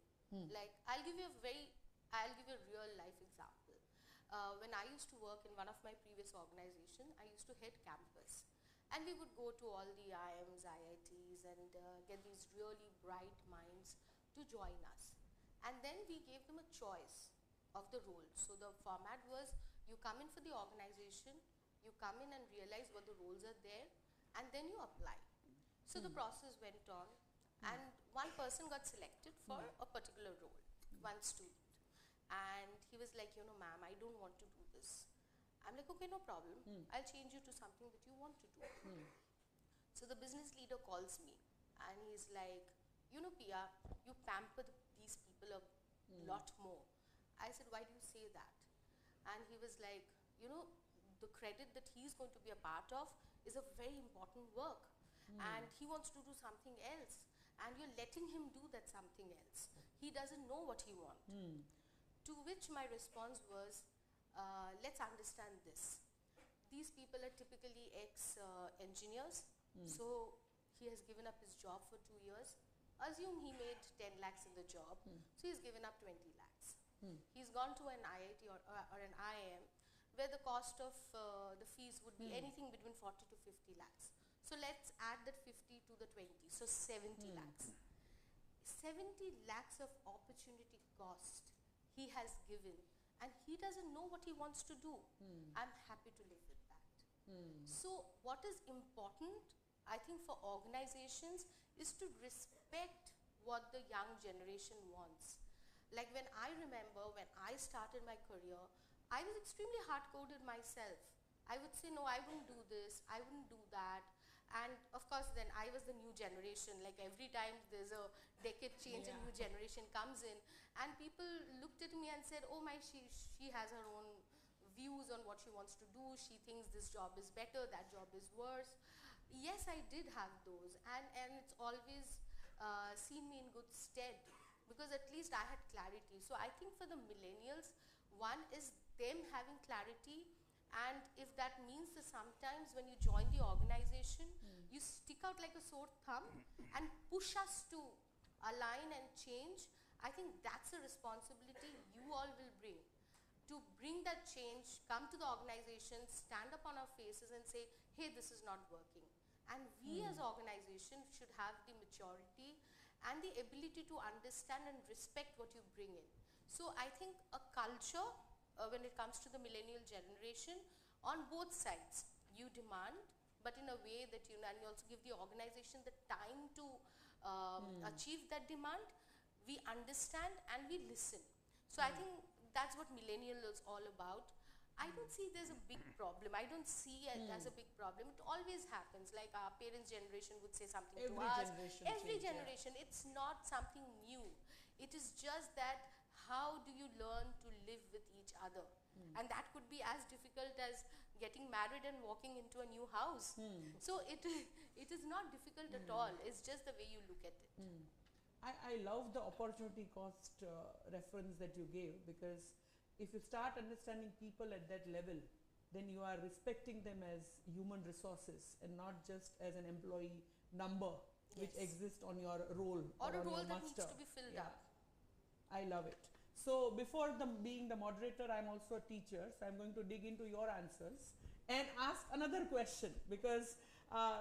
Like, I'll give you a real life example. When I used to work in one of my previous organization, I used to head campus. And we would go to all the IIMs, IITs, and get these really bright minds to join us. And then we gave them a choice of the role. So the format was, you come in for the organization, you come in and realize what the roles are there, and then you apply. So the process went on, and one person got selected for a particular role, one student. And he was like, you know, ma'am, I don't want to do this. I'm like, okay, no problem. I'll change you to something that you want to do. So the business leader calls me, and he's like, you know, Pia, you pamper these people a lot more. I said, why do you say that? And he was like, you know, the credit that he's going to be a part of is a very important work. And he wants to do something else. And you're letting him do that something else. He doesn't know what he wants. To which my response was, let's understand this. These people are typically ex-engineers. So he has given up his job for 2 years. Assume he made 10 lakhs in the job. So he's given up 20 lakhs. He's gone to an IIT or an IIM where the cost of the fees would be anything between 40 to 50 lakhs. So let's add that 50 to the 20, so 70 lakhs. 70 lakhs of opportunity cost he has given, and he doesn't know what he wants to do. I'm happy to live with that. So what is important, I think, for organizations is to respect what the young generation wants. Like when I remember when I started my career, I was extremely hard-coded myself. I would say, no, I wouldn't do this, I wouldn't do that. And of course, then I was the new generation. Like every time there's a decade change, a new generation comes in, and people looked at me and said, "Oh my, she has her own views on what she wants to do. She thinks this job is better, that job is worse." Yes, I did have those, and it's always seen me in good stead, because at least I had clarity. So I think for the millennials, one is them having clarity. And if that means that sometimes when you join the organization, you stick out like a sore thumb and push us to align and change, I think that's a responsibility you all will bring. To bring that change, come to the organization, stand up on our faces and say, hey, this is not working. And we as an organization should have the maturity and the ability to understand and respect what you bring in. So I think a culture, when it comes to the millennial generation, on both sides, you demand, but in a way that you know, and you also give the organization the time to achieve that demand. We understand and we listen. So I think that's what millennial is all about. I don't see there's a big problem. I don't see it as a big problem. It always happens. Like our parents' generation would say something to us. Every generation. It's not something new. It is just that how do you learn to live with each other? And that could be as difficult as getting married and walking into a new house. So it is not difficult at all. It's just the way you look at it. I love the opportunity cost reference that you gave, because if you start understanding people at that level, then you are respecting them as human resources and not just as an employee number which exists on your roll or a on role your that muster. needs to be filled up. I love it. So before being the moderator, I'm also a teacher, so I'm going to dig into your answers and ask another question, because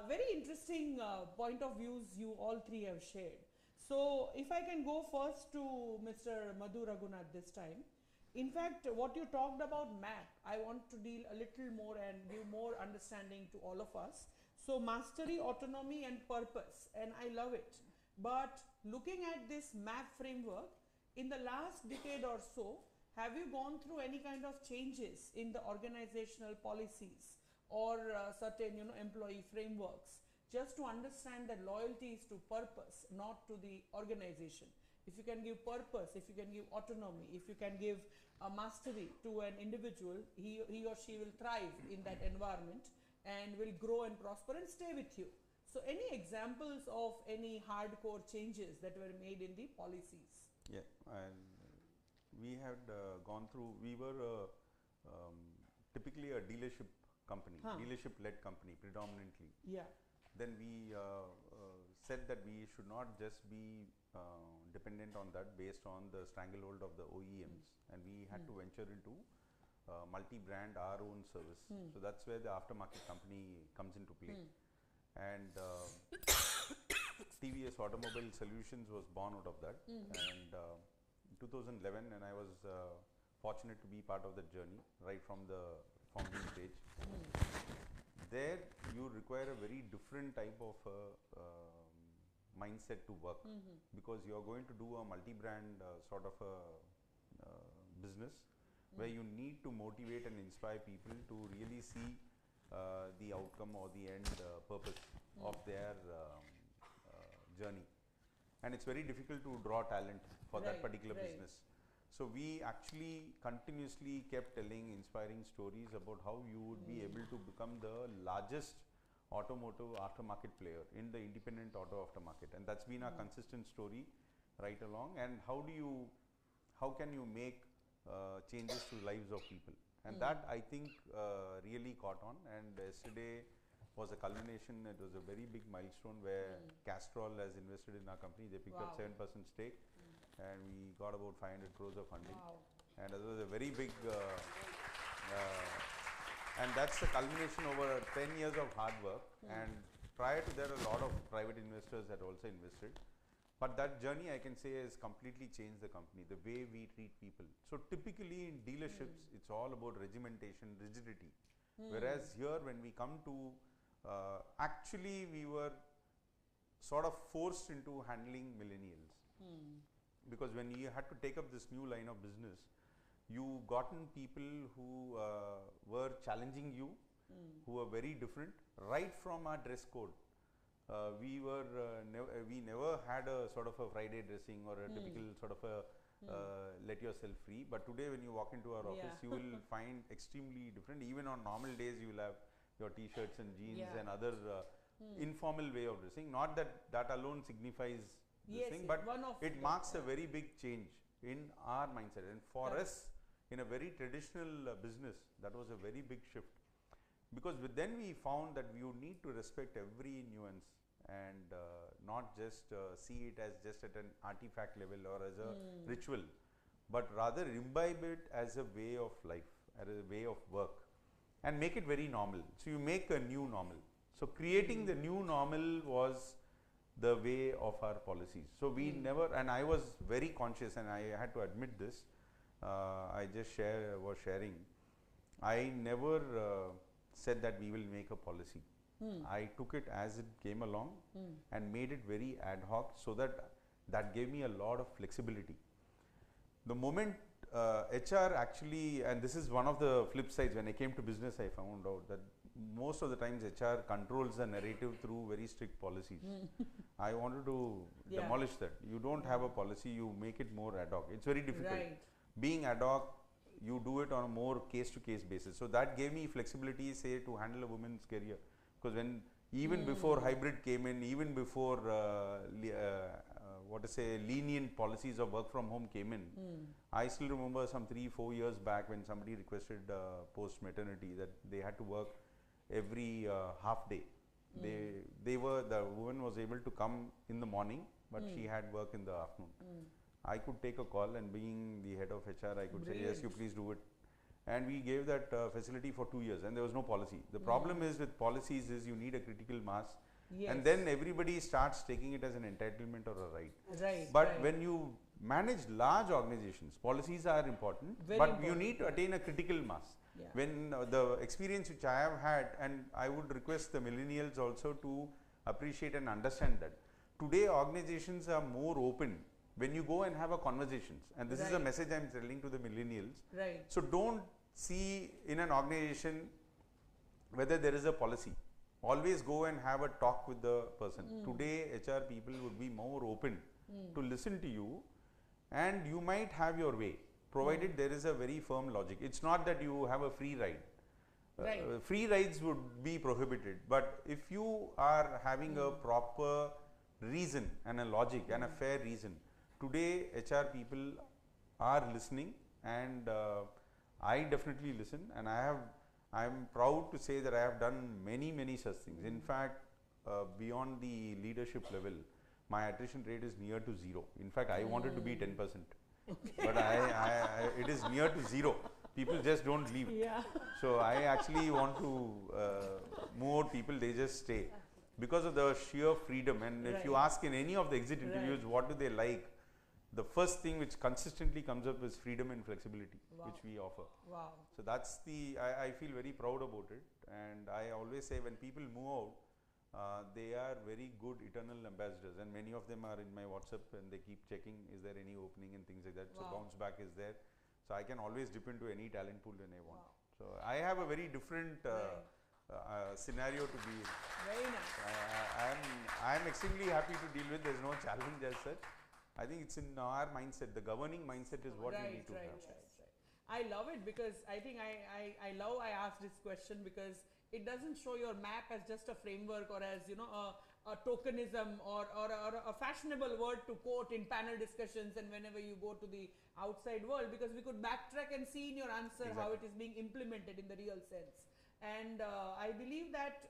very interesting point of views you all three have shared. So if I can go first to Mr. Madhu Raghunath this time. In fact, what you talked about MAP, I want to deal a little more and give more understanding to all of us. So mastery, autonomy and purpose, and I love it. But looking at this MAP framework, in the last decade or so, have you gone through any kind of changes in the organizational policies or certain employee frameworks, just to understand that loyalty is to purpose, not to the organization? If you can give purpose, if you can give autonomy, if you can give a mastery to an individual, he or she will thrive in that environment and will grow and prosper and stay with you. So any examples of any hardcore changes that were made in the policies? Yeah, and we had gone through, we were typically a dealership company, dealership-led company predominantly. Yeah. Then we said that we should not just be dependent on that based on the stranglehold of the OEMs, and we had to venture into multi-brand, our own service. So that's where the aftermarket company comes into play. And TVS Automobile Solutions was born out of that. And in 2011, and I was fortunate to be part of that journey right from the founding stage. There you require a very different type of mindset to work, because you are going to do a multi-brand sort of a business where you need to motivate and inspire people to really see the outcome or the end purpose of their journey. And it's very difficult to draw talent for that particular business. So we actually continuously kept telling inspiring stories about how you would be able to become the largest automotive aftermarket player in the independent auto aftermarket, and that's been our consistent story right along. And how can you make changes to lives of people, and that I think really caught on. And yesterday was a culmination. It was a very big milestone where Castrol has invested in our company. They picked up 7% stake, and we got about 500 crores of funding. And it was a very big and that's the culmination over 10 years of hard work. And prior to that, a lot of private investors had also invested. But that journey, I can say, has completely changed the company, the way we treat people. So typically in dealerships, it's all about regimentation, rigidity. Whereas here, when we come to, actually we were sort of forced into handling millennials. Because when you had to take up this new line of business, you gotten people who were challenging you, who were very different, right from our dress code. We never had a sort of a Friday dressing or a typical sort of a let yourself free. But today when you walk into our office, you will find extremely different. Even on normal days, you will have your t-shirts and jeans and other informal way of dressing. Not that that alone signifies this thing, but it marks a very big change in our mindset. And for us, in a very traditional business, that was a very big shift. Because then we found that you need to respect every nuance and not just see it as just at an artifact level or as a ritual, but rather imbibe it as a way of life, as a way of work, and make it very normal. So you make a new normal. So creating the new normal was the way of our policies. So we never, and I was very conscious, and I had to admit this, I just was sharing, I never said that we will make a policy. I took it as it came along and made it very ad hoc, so that gave me a lot of flexibility. The moment HR actually, and this is one of the flip sides, when I came to business I found out that most of the times HR controls the narrative through very strict policies. I wanted to demolish that. You don't have a policy, you make it more ad hoc. It's very difficult. Being ad hoc, you do it on a more case-to-case basis. So that gave me flexibility, say, to handle a woman's career. Because when, even before hybrid came in, even before lenient policies of work from home came in, I still remember some 3-4 years back when somebody requested post-maternity that they had to work every half day. The woman was able to come in the morning, but she had work in the afternoon. I could take a call, and being the head of HR, I could say, yes, you please do it. And we gave that facility for 2 years, and there was no policy. The problem is with policies is you need a critical mass, and then everybody starts taking it as an entitlement or a right. But when you manage large organizations, policies are important, you need to attain a critical mass. When the experience which I have had, and I would request the millennials also to appreciate and understand that. Today organizations are more open when you go and have a conversations, and this is a message I am telling to the millennials. So don't see in an organization whether there is a policy. Always go and have a talk with the person. Today HR people would be more open to listen to you, and you might have your way, provided there is a very firm logic. It's not that you have a free ride. Free rides would be prohibited, but if you are having a proper reason and a logic and a fair reason, today HR people are listening, and I definitely listen, and I am proud to say that I have done many such things. In fact, beyond the leadership level, my attrition rate is near to 0. In fact, I wanted to be 10%, but it is near to 0. People just don't leave. So I actually want to move out people, they just stay because of the sheer freedom. And if you ask in any of the exit interviews what do they like, the first thing which consistently comes up is freedom and flexibility, which we offer. So that's I feel very proud about it, and I always say when people move out, they are very good eternal ambassadors, and many of them are in my WhatsApp and they keep checking is there any opening and things like that. So bounce back is there, so I can always dip into any talent pool when I want. So I have a very different scenario to be in. Very nice. I am extremely happy to deal with. There's no challenge as such. I think it's in our mindset. The governing mindset is what we need to have. I love it, because I think I love I asked this question because it doesn't show your map as just a framework or as a tokenism or a fashionable word to quote in panel discussions and whenever you go to the outside world, because we could backtrack and see in your answer how it is being implemented in the real sense. And I believe that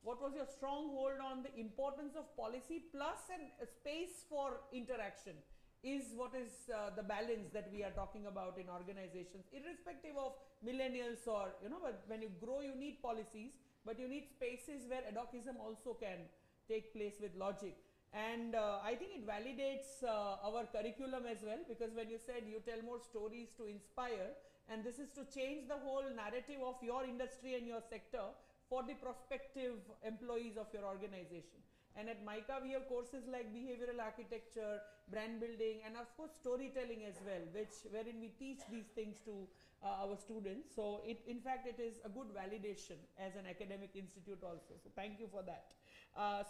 what was your stronghold on the importance of policy plus a space for interaction is what is the balance that we are talking about in organizations, irrespective of millennials or, but when you grow you need policies, but you need spaces where ad hocism also can take place with logic. And I think it validates our curriculum as well, because when you said you tell more stories to inspire, and this is to change the whole narrative of your industry and your sector for the prospective employees of your organization. And at MICA, we have courses like behavioral architecture, brand building, and of course storytelling as well, wherein we teach these things to our students. So in fact, it is a good validation as an academic institute also. So thank you for that.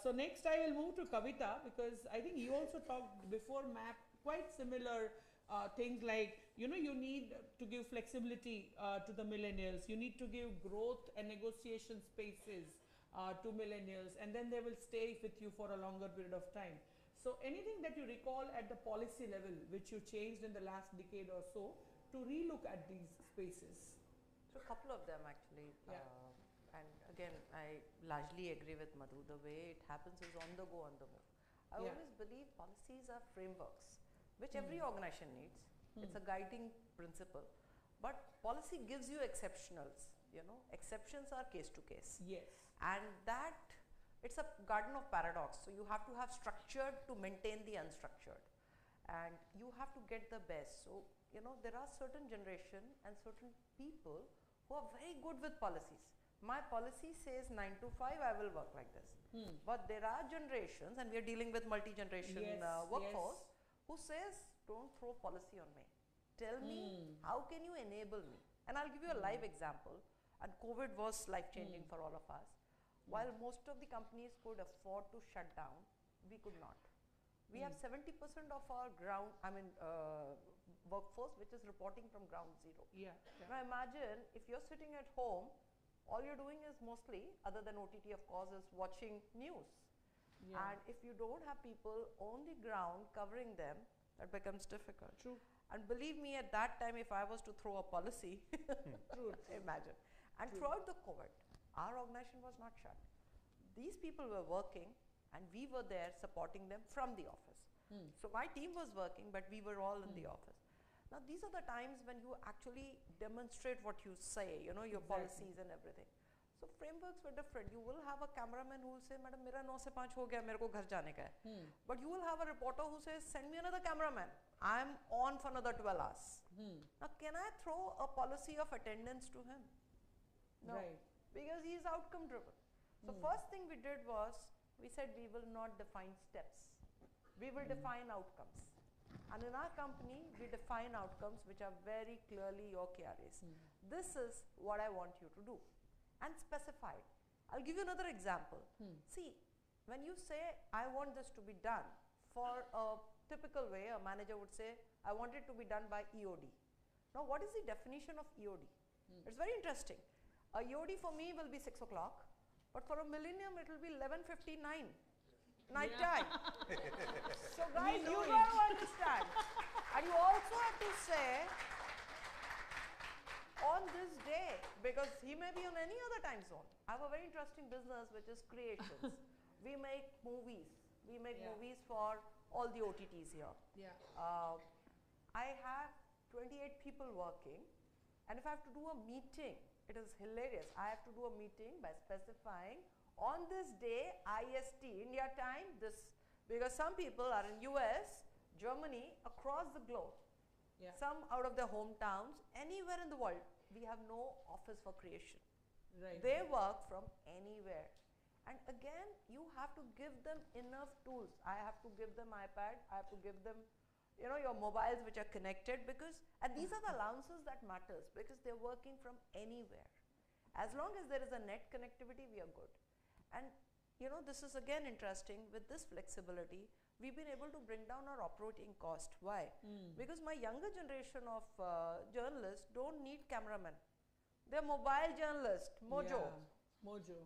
So next I will move to Kavita, because I think you also talked before MAP quite similar things like, you need to give flexibility to the millennials. You need to give growth and negotiation spaces to millennials, and then they will stay with you for a longer period of time. So anything that you recall at the policy level which you changed in the last decade or so to relook at these spaces? So a couple of them actually. Yeah. And again, I largely agree with Madhu. The way it happens is on the go, on the move. I always believe policies are frameworks which every organization needs. It's a guiding principle. But policy gives you exceptionals. Exceptions are case to case. Yes. And that, it's a garden of paradox. So you have to have structured to maintain the unstructured. And you have to get the best. So, there are certain generation and certain people who are very good with policies. My policy says 9 to 5, I will work like this. But there are generations, and we are dealing with multi-generation workforce, who says, don't throw policy on me. Tell me, how can you enable me? And I'll give you a live example. And COVID was life-changing for all of us. While most of the companies could afford to shut down, we could not. We have 70% of our workforce which is reporting from ground zero. Now imagine if you're sitting at home, all you're doing is mostly, other than OTT of course, is watching news. And if you don't have people on the ground covering them, that becomes difficult. True. And believe me, at that time, if I was to throw a policy, imagine. And throughout the COVID, our organization was not shut. These people were working, and we were there supporting them from the office. So my team was working, but we were all in the office. Now these are the times when you actually demonstrate what you say, your policies and everything. So frameworks were different. You will have a cameraman who will say, Madam, mera 9 se 5 ho gaya, mere ko ghar jaane ka hai. But you will have a reporter who says, send me another cameraman. I'm on for another 12 hours. Now can I throw a policy of attendance to him? No, because he is outcome driven. So first thing we did was, we said we will not define steps. We will define outcomes. And in our company, we define outcomes which are very clearly your KRAs. This is what I want you to do. And specify it. I'll give you another example. See, when you say, I want this to be done, for a typical way, a manager would say, I want it to be done by EOD. Now, what is the definition of EOD? It's very interesting. A EOD for me will be 6 o'clock, but for a millennium, it will be 11:59. Night time. So guys, you got to understand. And you also have to say, on this day, because he may be on any other time zone. I have a very interesting business which is creations. We make movies. We make movies for all the OTTs here. I have 28 people working, and if I have to do a meeting, it is hilarious. I have to do a meeting by specifying on this day, IST, India time, because some people are in US, Germany, across the globe. Some out of their hometowns, anywhere in the world. We have no office for creation. They work from anywhere. And again, you have to give them enough tools. I have to give them iPad, I have to give them, your mobiles which are connected, because, and these are the allowances that matters, because they're working from anywhere. As long as there is a net connectivity, we are good. And this is again interesting. With this flexibility, we've been able to bring down our operating cost. Why? Because my younger generation of journalists don't need cameramen. They're mobile journalists, Mojo.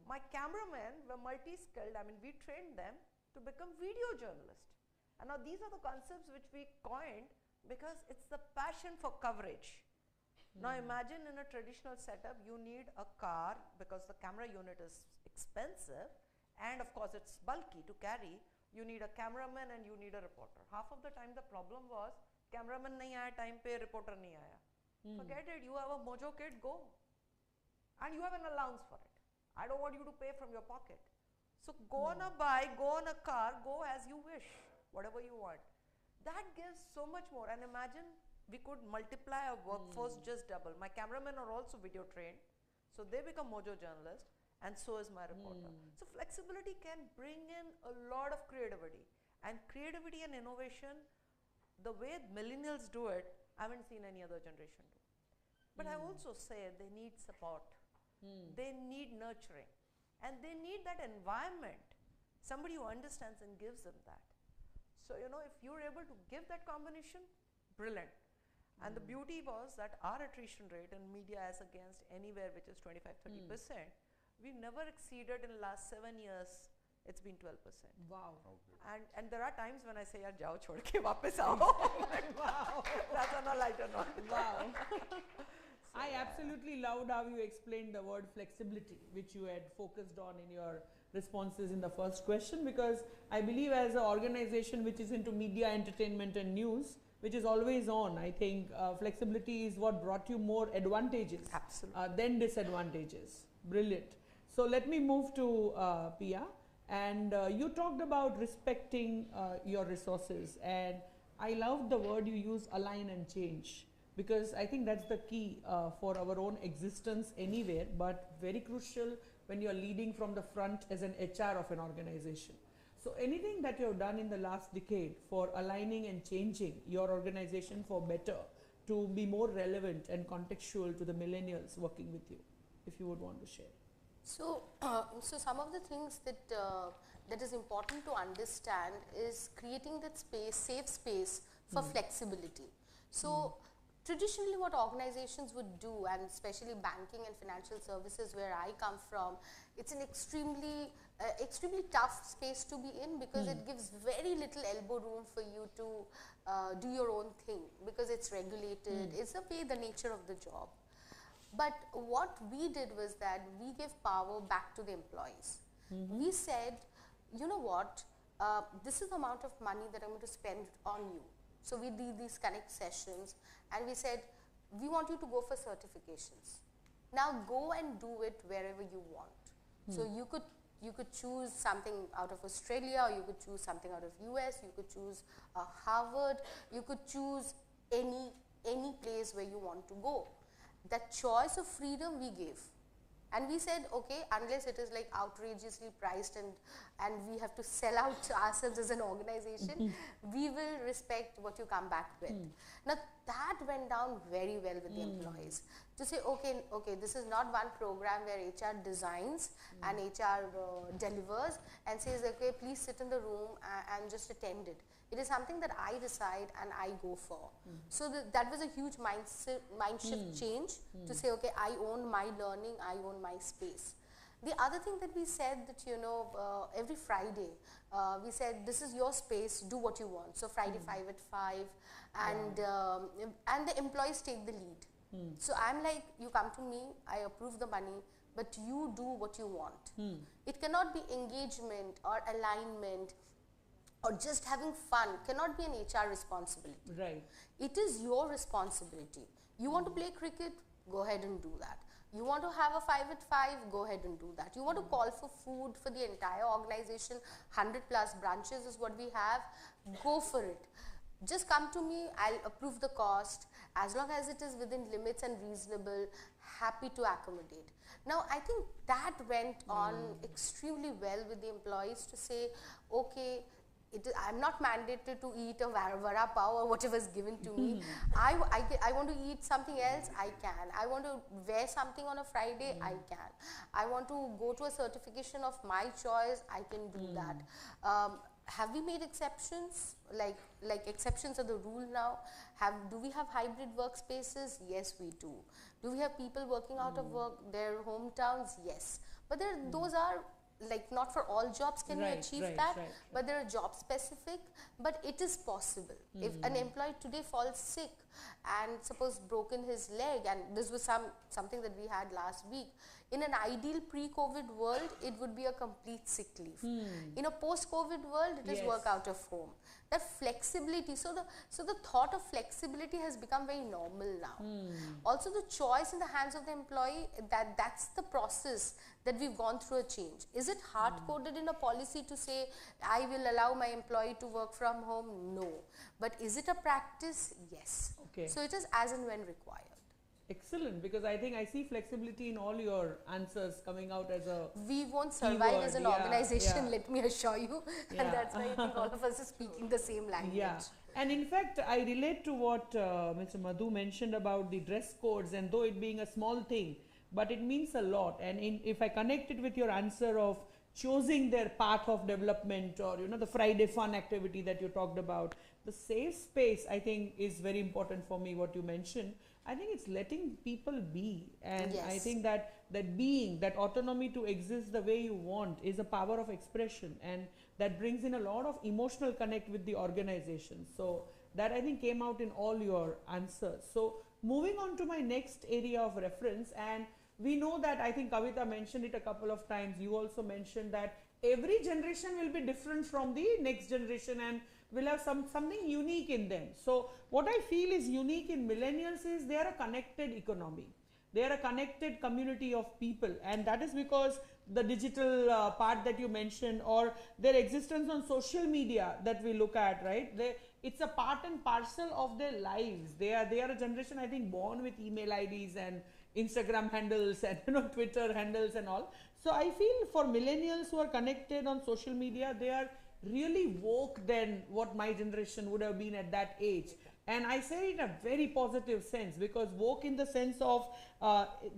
My cameramen were multi-skilled. I mean, we trained them to become video journalists. And now these are the concepts which we coined because it's the passion for coverage. Now imagine in a traditional setup, you need a car because the camera unit is expensive, and of course it's bulky to carry. You need a cameraman and you need a reporter. Half of the time the problem was, cameraman nahi aaya time pe, reporter nahi aaya. Forget it, you have a Mojo kit, go. And you have an allowance for it. I don't want you to pay from your pocket. So go on a bike, go on a car, go as you wish, whatever you want. That gives so much more. And imagine we could multiply our workforce just double. My cameramen are also video trained, so they become Mojo journalists. and so is my reporter. So flexibility can bring in a lot of creativity, and creativity and innovation, the way millennials do it, I haven't seen any other generation do. But I also say they need support, they need nurturing, and they need that environment, somebody who understands and gives them that. So, you know, if you're able to give that combination, brilliant. And the beauty was that our attrition rate in media as against anywhere which is 25-30%, we've never exceeded in the last 7 years, it's been 12%. Wow. And there are times when I say, yaar, jao chhod ke wapas aao. Wow. That's on a lighter note. Wow. I absolutely loved how you explained the word flexibility, which you had focused on in your responses in the first question, because I believe as an organization which is into media, entertainment and news, which is always on, I think flexibility is what brought you more advantages than disadvantages. Brilliant. So let me move to Pia, and you talked about respecting your resources, and I love the word you use, align and change, because I think that's the key for our own existence anywhere, but very crucial when you're leading from the front as an HR of an organization. So anything that you have done in the last decade for aligning and changing your organization for better to be more relevant and contextual to the millennials working with you, if you would want to share. So, so some of the things that that is important to understand is creating that space, safe space for flexibility. So traditionally what organizations would do, and especially banking and financial services where I come from, it's an extremely tough space to be in, because it gives very little elbow room for you to do your own thing, because it's regulated, it's the nature of the job. But what we did was that we gave power back to the employees. We said, you know what, this is the amount of money that I'm going to spend on you. So we did these connect sessions, and we said, we want you to go for certifications. Now go and do it wherever you want. So you could choose something out of Australia, or you could choose something out of US, you could choose Harvard, you could choose any place where you want to go. That choice of freedom we gave. And we said, okay, unless it is like outrageously priced and we have to sell out ourselves as an organization, we will respect what you come back with. Now that went down very well with the employees. To say, okay, this is not one program where HR designs and HR delivers and says, okay, please sit in the room and just attend it. It is something that I decide and I go for. So that was a huge mind shift change to say, okay, I own my learning, I own my space. The other thing that we said that, you know, every Friday, we said, this is your space, do what you want. So Friday 5 at 5, and the employees take the lead. So I'm like, you come to me, I approve the money, but you do what you want. It cannot be engagement or alignment or just having fun, cannot be an HR responsibility. Right. It is your responsibility. You want to play cricket, go ahead and do that. You want to have a 5 at 5, go ahead and do that. You want to call for food for the entire organization, 100+ branches is what we have, go for it. Just come to me, I'll approve the cost. As long as it is within limits and reasonable, happy to accommodate. Now, I think that went on extremely well with the employees to say, okay, I'm not mandated to eat a vada pav or whatever is given to me. I want to eat something else, I can. I want to wear something on a Friday, I can. I want to go to a certification of my choice, I can do that. Have we made exceptions? Like exceptions are the rule now. Do we have hybrid workspaces? Yes, we do. Do we have people working out of their hometowns? Yes. But those are like not for all jobs can you achieve that, but there are job specific, but it is possible. If an employee today falls sick and suppose broken his leg, and this was something that we had last week, in an ideal pre-COVID world, it would be a complete sick leave. In a post-COVID world, it is work out of home. That flexibility, so the thought of flexibility has become very normal now. Also the choice in the hands of the employee, that's the process that we've gone through a change. Is it hard-coded in a policy to say, I will allow my employee to work from home? No. But is it a practice? Yes. Okay. So it is as and when required. Excellent, because I think I see flexibility in all your answers coming out as a We won't survive as an keyword, yeah, organization, yeah. let me assure you. Yeah. And that's why I think all of us are speaking the same language. Yeah, and in fact, I relate to what Mr. Madhu mentioned about the dress codes, and though it being a small thing, but it means a lot. And if I connect it with your answer of choosing their path of development, or the Friday fun activity that you talked about, the safe space, I think, is very important for me. What you mentioned, I think it's letting people be, and I Yes. think that being, that autonomy to exist the way you want, is a power of expression, and that brings in a lot of emotional connect with the organization. So that, I think, came out in all your answers. So moving on to my next area of reference, and we know that, I think Kavita mentioned it a couple of times, you also mentioned that every generation will be different from the next generation and will have something unique in them. So what I feel is unique in millennials is they are a connected economy. They are a connected community of people, and that is because the digital part that you mentioned, or their existence on social media that we look at, right? It's a part and parcel of their lives. They are a generation, I think, born with email IDs and Instagram handles and Twitter handles and all. So I feel for millennials who are connected on social media, they are really woke than what my generation would have been at that age. And I say it in a very positive sense, because woke in the sense of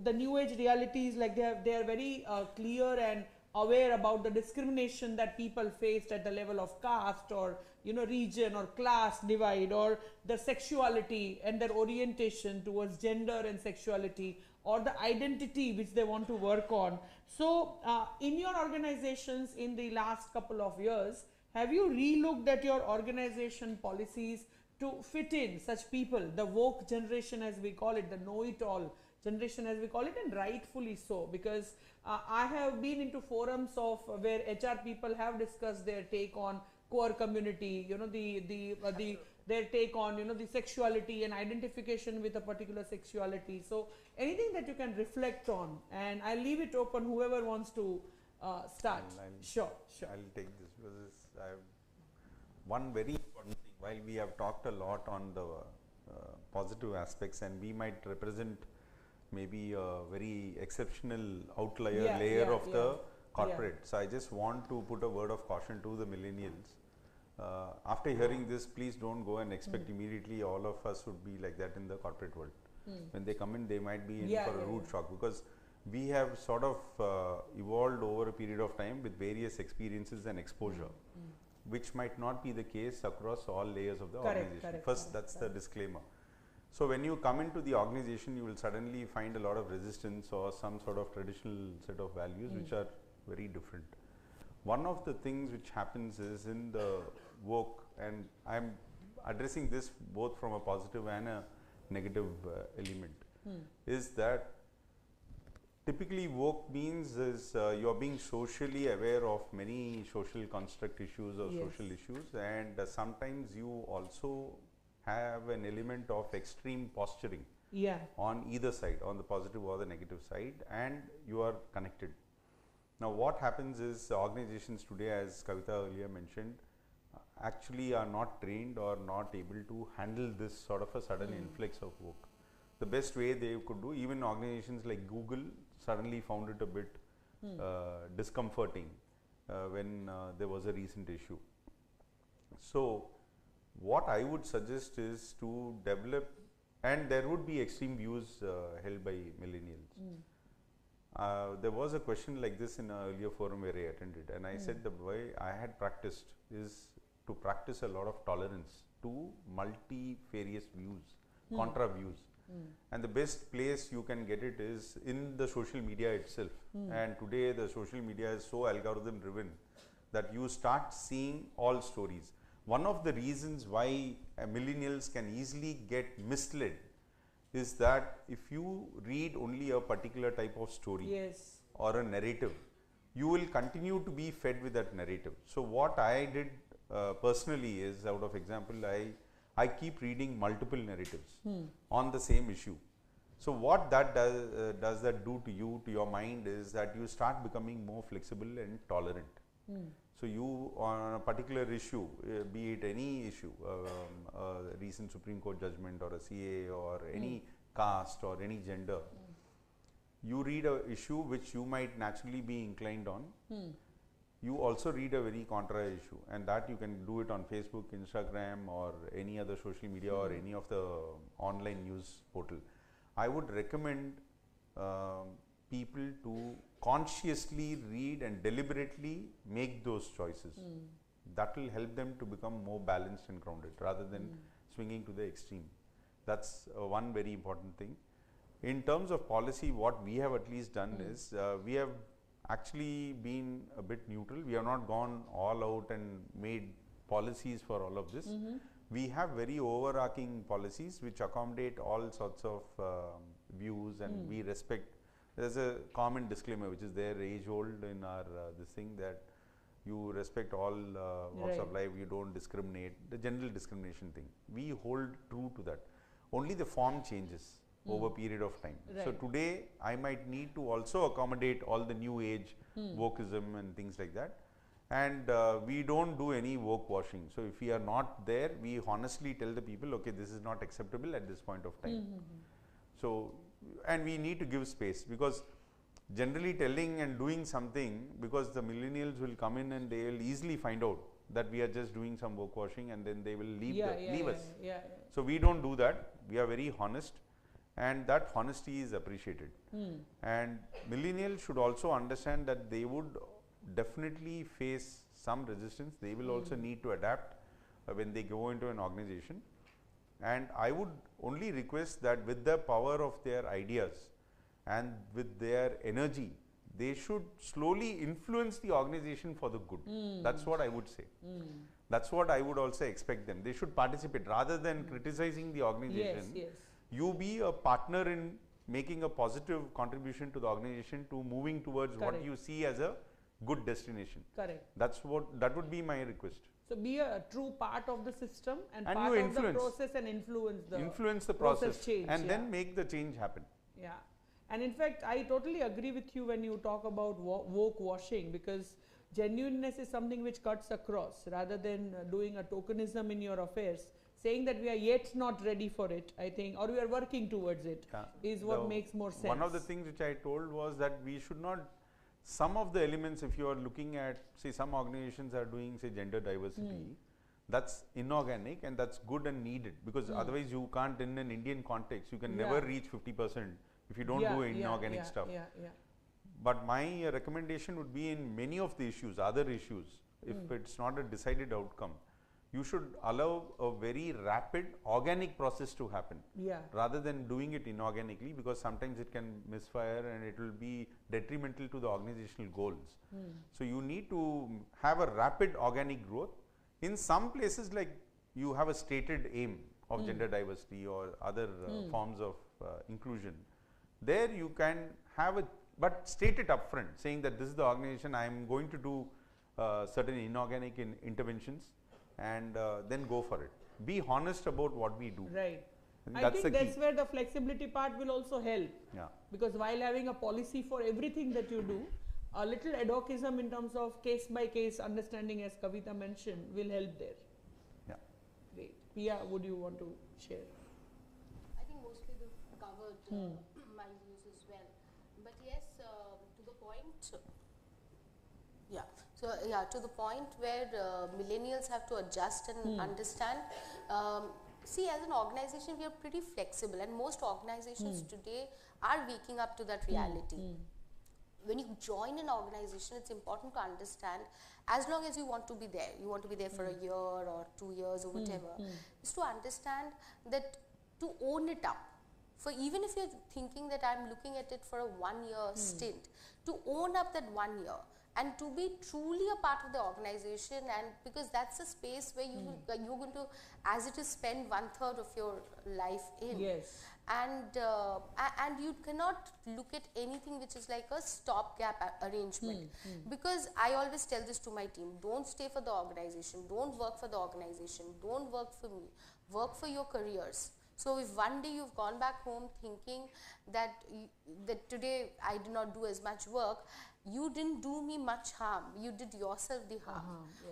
the new age realities, like they are very clear and aware about the discrimination that people faced at the level of caste, or region or class divide, or their sexuality and their orientation towards gender and sexuality, or the identity which they want to work on. So in your organizations in the last couple of years, have you relooked at your organization policies to fit in such people, the woke generation as we call it, the know-it-all generation as we call it, and rightfully so, because I have been into forums of where HR people have discussed their take on core community, their take on the sexuality and identification with a particular sexuality. So anything that you can reflect on, and I'll leave it open, whoever wants to start. Sure. I'll take this, because I have one very important thing. While we have talked a lot on the positive aspects, and we might represent maybe a very exceptional outlier layer of the corporate. So I just want to put a word of caution to the millennials. After hearing this, please don't go and expect immediately all of us would be like that in the corporate world. When they come in, they might be in for a rude shock, because we have sort of evolved over a period of time with various experiences and exposure, which might not be the case across all layers of the organization. First, that's the disclaimer. So when you come into the organization, you will suddenly find a lot of resistance or some sort of traditional set of values which are very different. One of the things which happens is in the work, and I'm addressing this both from a positive and a negative element, is that typically work means is you're being socially aware of many social construct issues or social issues, and sometimes you also have an element of extreme posturing on either side, on the positive or the negative side, and you are connected. Now what happens is organizations today, as Kavita earlier mentioned, actually are not trained or not able to handle this sort of a sudden influx of work. The best way they could do, even organizations like Google suddenly found it a bit discomforting when there was a recent issue. So what I would suggest is to develop, and there would be extreme views held by millennials. There was a question like this in an earlier forum where I attended, and I said the way I had practiced is to practice a lot of tolerance to multifarious views, contra views. And the best place you can get it is in the social media itself. And today the social media is so algorithm driven that you start seeing all stories. One of the reasons why millennials can easily get misled is that if you read only a particular type of story or a narrative, you will continue to be fed with that narrative. So what I did personally is, out of example, I keep reading multiple narratives on the same issue. So what that does that do to you, to your mind, is that you start becoming more flexible and tolerant. So you, on a particular issue, be it any issue, a recent Supreme Court judgment or a CA or any caste or any gender, you read a issue which you might naturally be inclined on. You also read a very contra issue, and that you can do it on Facebook, Instagram, or any other social media or any of the online news portal. I would recommend people to consciously read and deliberately make those choices. That will help them to become more balanced and grounded rather than swinging to the extreme. That's one very important thing. In terms of policy, what we have at least done is we have actually been a bit neutral. We have not gone all out and made policies for all of this. We have very overarching policies which accommodate all sorts of views, and we respect. There's a common disclaimer which is there, age old in our this thing, that you respect all walks of life, you don't discriminate, the general discrimination thing. We hold true to that. Only the form changes over a period of time. So today I might need to also accommodate all the new age wokeism and things like that. And we don't do any woke washing. So if we are not there, we honestly tell the people, okay, this is not acceptable at this point of time. So, and we need to give space, because generally telling and doing something, because the millennials will come in and they will easily find out that we are just doing some work washing, and then they will leave us. So we don't do that. We are very honest, and that honesty is appreciated. And millennials should also understand that they would definitely face some resistance. They will also need to adapt when they go into an organization. And I would only request that with the power of their ideas and with their energy, they should slowly influence the organization for the good. That's what I would say. That's what I would also expect them. They should participate rather than criticizing the organization. You be a partner in making a positive contribution to the organization, to moving towards what you see as a good destination. That's what, that would be my request. So be a true part of the system and part of the process, and influence the process change, and then make the change happen. And in fact, I totally agree with you when you talk about woke washing, because genuineness is something which cuts across, rather than doing a tokenism in your affairs. Saying that we are yet not ready for it, I think, or we are working towards it, is what makes more sense. One of the things which I told was that we should not, some of the elements, if you are looking at, say, some organizations are doing, say, gender diversity, that's inorganic and that's good and needed, because otherwise you can't, in an Indian context, you can never reach 50% if you don't do inorganic stuff. But my recommendation would be in many of the issues, other issues, if it's not a decided outcome, you should allow a very rapid organic process to happen rather than doing it inorganically, because sometimes it can misfire and it will be detrimental to the organizational goals. So you need to have a rapid organic growth. In some places, like you have a stated aim of gender diversity or other forms of inclusion, there you can have a, but state it upfront, saying that this is the organization, I am going to do certain inorganic interventions, and then go for it. Be honest about what we do. I think that's where the flexibility part will also help. Because while having a policy for everything that you do, a little ad hocism in terms of case by case understanding, as Kavita mentioned, will help there. Great. Pia, would you want to share? I think mostly they've covered my views as well. But yes, to the point. So to the point where millennials have to adjust and understand. See, as an organization, we are pretty flexible, and most organizations today are waking up to that reality. When you join an organization, it's important to understand, as long as you want to be there, you want to be there for a year or 2 years or whatever, is to understand that, to own it up. For even if you're thinking that I'm looking at it for a 1 year stint, to own up that 1 year and to be truly a part of the organization, and because that's a space where you're going to, as it is, spend 1/3 of your life in. And you cannot look at anything which is like a stopgap arrangement. Because I always tell this to my team: don't stay for the organization, don't work for the organization, don't work for me, work for your careers. So if one day you've gone back home thinking that that today I did not do as much work, you didn't do me much harm. You did yourself the harm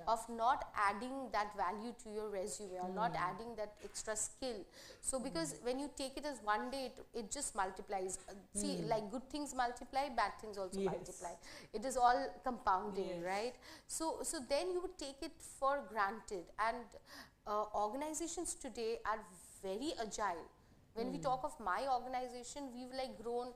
of not adding that value to your resume or not adding that extra skill. So because when you take it as one day, it just multiplies. See, like good things multiply, bad things also multiply. It is all compounding, right? So then you would take it for granted. And organizations today are very agile. When we talk of my organization, we've like grown,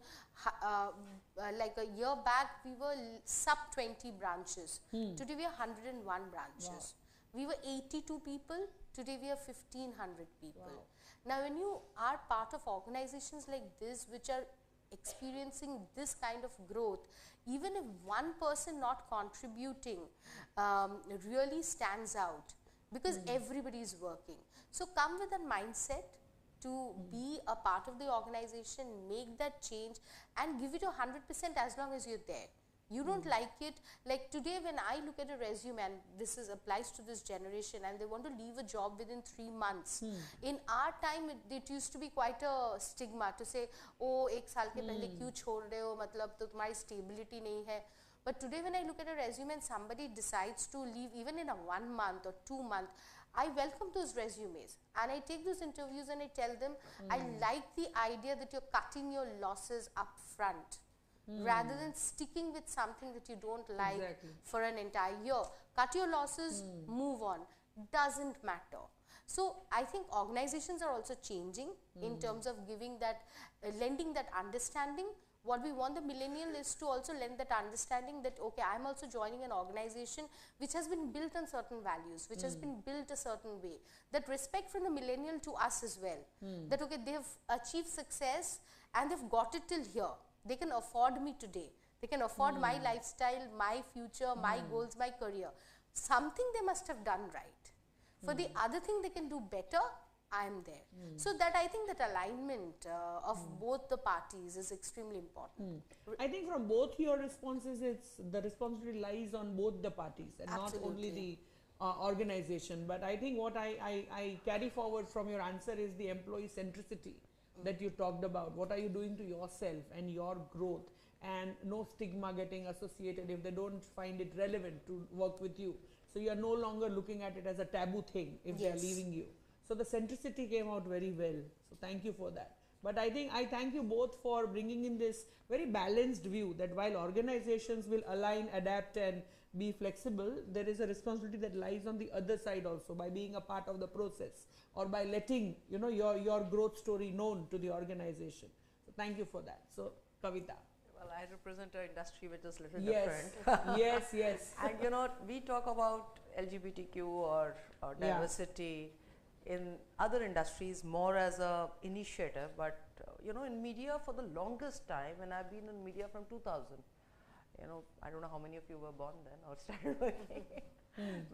like a year back, we were sub 20 branches. Today we are 101 branches. We were 82 people, today we are 1500 people. Now when you are part of organizations like this, which are experiencing this kind of growth, even if one person not contributing really stands out, because everybody is working. So come with a mindset to be a part of the organization, make that change and give it 100% as long as you're there. You don't like it, like today when I look at a resume, and this applies to this generation, and they want to leave a job within 3 months. In our time, it used to be quite a stigma to say, oh, ek saal ke pehle kyun chhod rahe ho, matlab to tumhari stability nahi hai. But today when I look at a resume and somebody decides to leave even in a 1 month or 2 months, I welcome those resumes and I take those interviews and I tell them, I like the idea that you're cutting your losses up front rather than sticking with something that you don't like for an entire year. Cut your losses, move on. Doesn't matter. So I think organizations are also changing in terms of giving that, lending that understanding. What we want the millennial is to also lend that understanding that, okay, I'm also joining an organization which has been built on certain values, which has been built a certain way. That respect from the millennial to us as well. That, okay, they have achieved success and they've got it till here. They can afford me today. They can afford my lifestyle, my future, my goals, my career. Something they must have done right. For the other thing they can do better, I am there. So that I think that alignment of both the parties is extremely important. I think from both your responses, it's the responsibility lies on both the parties and not only the organization. But I think what I carry forward from your answer is the employee centricity that you talked about. What are you doing to yourself and your growth, and no stigma getting associated if they don't find it relevant to work with you. So you are no longer looking at it as a taboo thing if they are leaving you. So the centricity came out very well. So thank you for that. But I think I thank you both for bringing in this very balanced view that while organizations will align, adapt and be flexible, there is a responsibility that lies on the other side also by being a part of the process or by letting your growth story known to the organization. So thank you for that. So Kavita. Well, I represent an industry which is a little different. Yes. And we talk about LGBTQ or diversity in other industries more as a initiative, but in media for the longest time, and I've been in media from 2000. I don't know how many of you were born then or started working.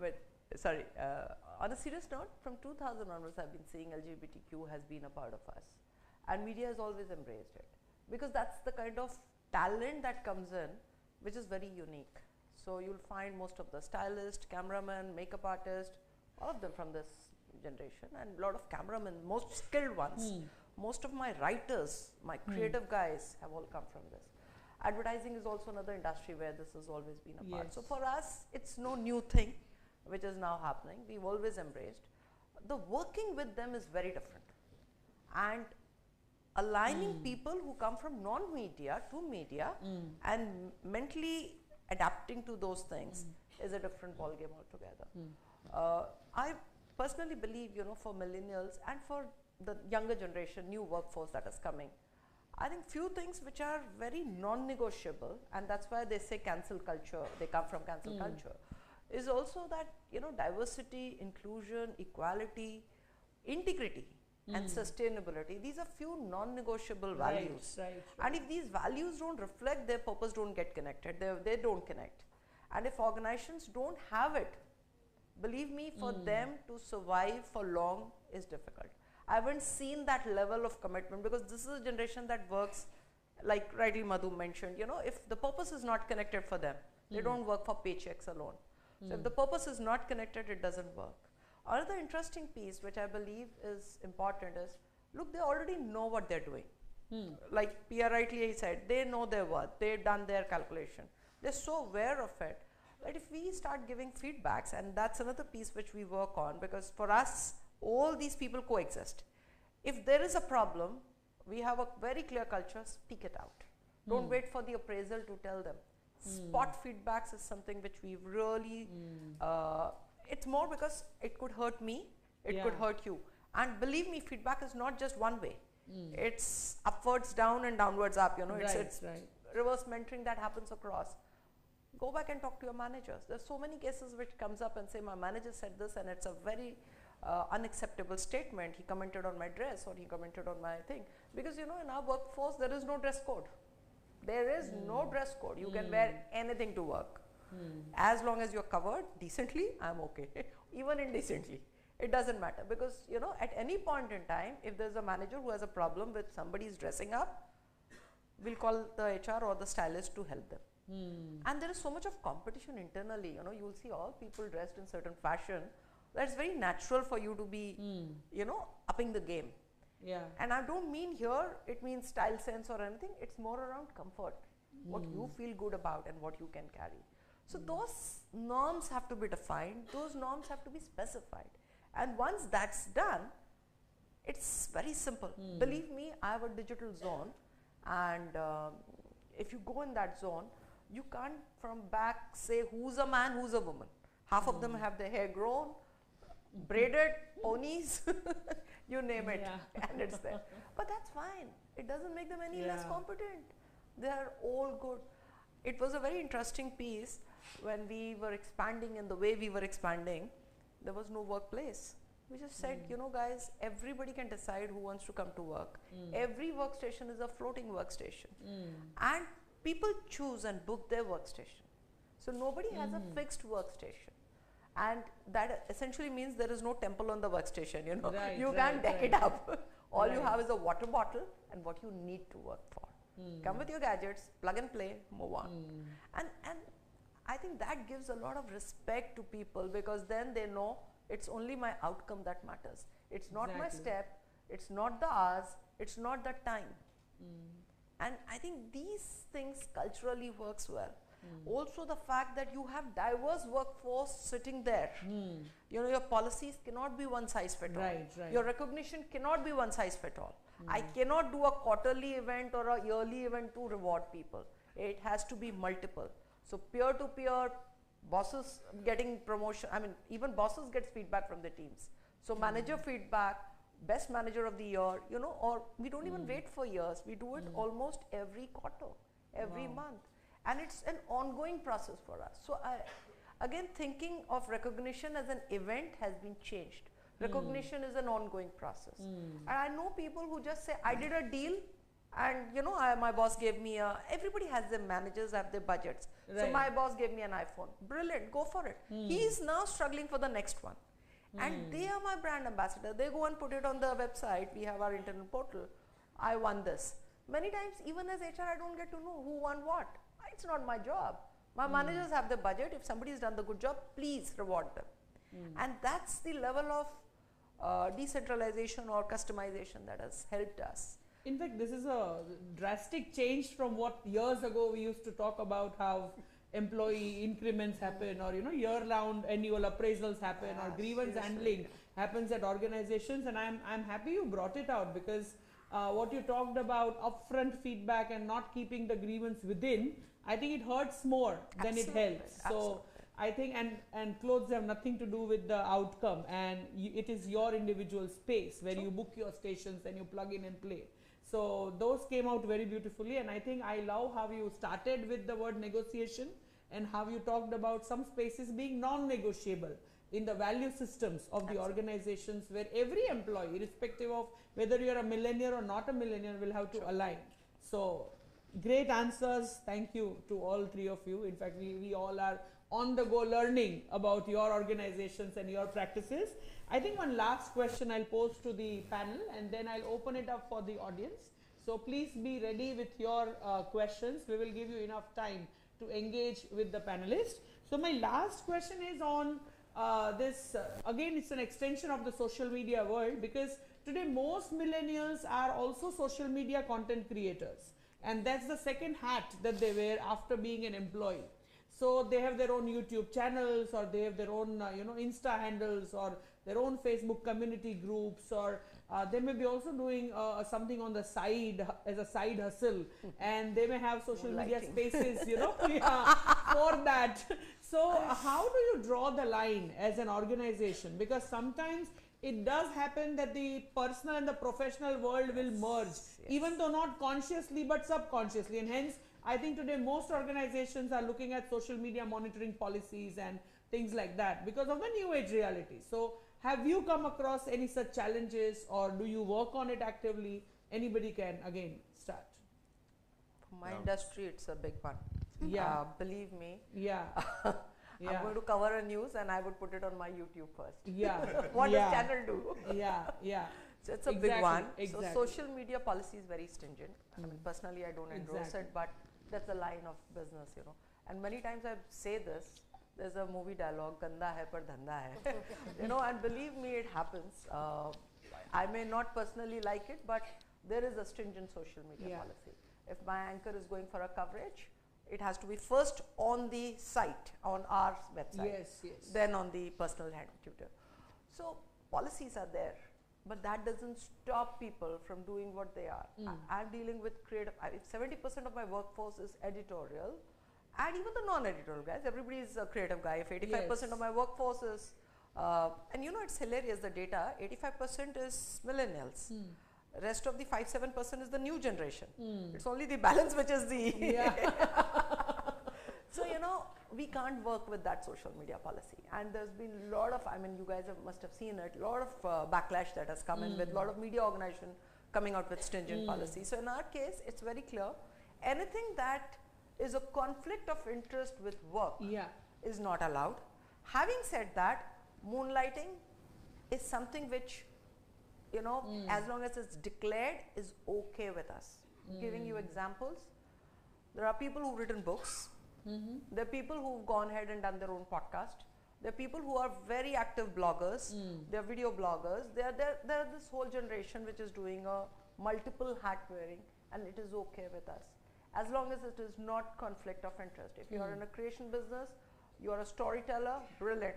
But sorry, on a serious note, from 2000 onwards, I've been seeing LGBTQ has been a part of us, and media has always embraced it because that's the kind of talent that comes in, which is very unique. So you'll find most of the stylists, cameramen, makeup artists, all of them from this generation, and a lot of cameramen, most skilled ones. Most of my writers, my creative guys have all come from this. Advertising is also another industry where this has always been a part. So for us, it's no new thing which is now happening. We've always embraced. The working with them is very different. And aligning people who come from non-media to media and mentally adapting to those things is a different ballgame altogether. I personally believe, for millennials and for the younger generation, new workforce that is coming, I think few things which are very non-negotiable, and that's why they say cancel culture, they come from cancel culture, is also that, diversity, inclusion, equality, integrity and sustainability. These are few non-negotiable values. And if these values don't reflect, their purpose don't get connected, they don't connect. And if organizations don't have it, believe me, for them to survive for long is difficult. I haven't seen that level of commitment because this is a generation that works, like rightly Madhu mentioned, if the purpose is not connected for them, they don't work for paychecks alone. So if the purpose is not connected, it doesn't work. Another interesting piece which I believe is important is look, they already know what they're doing. Like Pia rightly said, they know their worth, they've done their calculation, they're so aware of it that if we start giving feedbacks, and that's another piece which we work on, because for us, all these people coexist. If there is a problem, we have a very clear culture, speak it out. Don't wait for the appraisal to tell them. Spot feedbacks is something which we've really, it's more because it could hurt me, it could hurt you. And believe me, feedback is not just one way. It's upwards down and downwards up, you know, it's reverse mentoring that happens across. Go back and talk to your managers. There's so many cases which comes up and say, my manager said this and it's a very unacceptable statement. He commented on my dress or he commented on my thing. Because you know, in our workforce, there is no dress code. There is no dress code. You can wear anything to work. As long as you're covered decently, I'm okay. Even indecently. It doesn't matter, because you know, at any point in time, if there's a manager who has a problem with somebody's dressing up, we'll call the HR or the stylist to help them. And there is so much of competition internally, you know, you'll see all people dressed in certain fashion. That's very natural for you to be, you know, upping the game. And I don't mean here, it means style sense or anything, it's more around comfort, what you feel good about and what you can carry. So those norms have to be defined, those norms have to be specified. And once that's done, it's very simple. Believe me, I have a digital zone, and if you go in that zone, you can't from back say who's a man, who's a woman. Half of them have their hair grown, braided, ponies, you name it, and it's there. But that's fine. It doesn't make them any less competent. They are all good. It was a very interesting piece when we were expanding, and the way we were expanding, there was no workplace. We just said, you know guys, everybody can decide who wants to come to work. Every workstation is a floating workstation. And people choose and book their workstation. So nobody has a fixed workstation. And that essentially means there is no temple on the workstation, you know. You can't deck it up. All you have is a water bottle and what you need to work for. Come with your gadgets, plug and play, move on. And I think that gives a lot of respect to people, because then they know it's only my outcome that matters. It's not my step, it's not the hours, it's not the time. And I think these things culturally works well. Also the fact that you have diverse workforce sitting there. You know, your policies cannot be one size fit all. Your recognition cannot be one size fit all. I cannot do a quarterly event or a yearly event to reward people. It has to be multiple. So peer-to-peer, bosses getting promotion, I mean even bosses get feedback from the teams. So manager feedback, best manager of the year, you know, or we don't even wait for years, we do it almost every quarter, every month. And it's an ongoing process for us. So again, thinking of recognition as an event has been changed. Recognition is an ongoing process. And I know people who just say, I did a deal, and you know, my boss gave me everybody has their managers, have their budgets. So my boss gave me an iPhone. Brilliant, go for it. He is now struggling for the next one. And they are my brand ambassador. They go and put it on the website. We have our internal portal. I won this. Many times, even as HR, I don't get to know who won what. It's not my job. My managers have the budget. If somebody has done the good job, please reward them. And that's the level of decentralization or customization that has helped us. In fact, this is a drastic change from what years ago we used to talk about, how employee increments happen, or you know, year-round annual appraisals happen, or grievance handling happens at organizations. And I'm happy you brought it out, because what you talked about, upfront feedback and not keeping the grievance within, I think it hurts more than it helps. So I think, and clothes have nothing to do with the outcome, and it is your individual space where you book your stations and you plug in and play. So those came out very beautifully, and I think I love how you started with the word negotiation, and how you talked about some spaces being non-negotiable in the value systems of the organizations, where every employee, irrespective of whether you are a millennial or not a millennial, will have to align. So great answers. Thank you to all three of you. In fact, we all are on the go learning about your organizations and your practices. I think one last question I'll pose to the panel, and then I'll open it up for the audience. So please be ready with your questions. We will give you enough time to engage with the panelists. So my last question is on this, again, it's an extension of the social media world, because today most millennials are also social media content creators, and that's the second hat that they wear after being an employee. So they have their own YouTube channels, or they have their own Insta handles, or their own Facebook community groups, or they may be also doing something on the side as a side hustle, and they may have social media spaces, for that. So how do you draw the line as an organization? Because sometimes it does happen that the personal and the professional world will merge, even though not consciously but subconsciously, and hence I think today most organizations are looking at social media monitoring policies and things like that because of the new age reality. So have you come across any such challenges, or do you work on it actively? Anybody can again start. For my industry, it's a big one. Yeah. Believe me. Yeah. Yeah. I'm going to cover a news and I would put it on my YouTube first. Yeah. What does channel do? Yeah. Yeah. So it's a big one. Exactly. So social media policy is very stringent. I mean, personally, I don't endorse it, but that's the line of business, And many times I say this. There's a movie dialogue, "Ganda hai par dhanda hai," and believe me, it happens. I may not personally like it, but there is a stringent social media policy. If my anchor is going for a coverage, it has to be first on the site, on our website, then on the personal hand tutor. So policies are there, but that doesn't stop people from doing what they are. I'm dealing with creative. If 70% of my workforce is editorial, and even the non-editorial guys, everybody is a creative guy. If 85% of my workforce is, and it's hilarious, the data, 85% is millennials. Rest of the 5-7% is the new generation. It's only the balance which is the So we can't work with that social media policy, and there's been a lot of, you guys must have seen it, a lot of backlash that has come in with a lot of media organization coming out with stringent policy. So in our case, it's very clear, anything that is a conflict of interest with work is not allowed. Having said that, moonlighting is something which as long as it's declared, is okay with us. Giving you examples, there are people who've written books, there are people who've gone ahead and done their own podcast, there are people who are very active bloggers, they are video bloggers, there are this whole generation which is doing a multiple hat wearing, and it is okay with us. As long as it is not conflict of interest. If you are in a creation business, you are a storyteller, brilliant.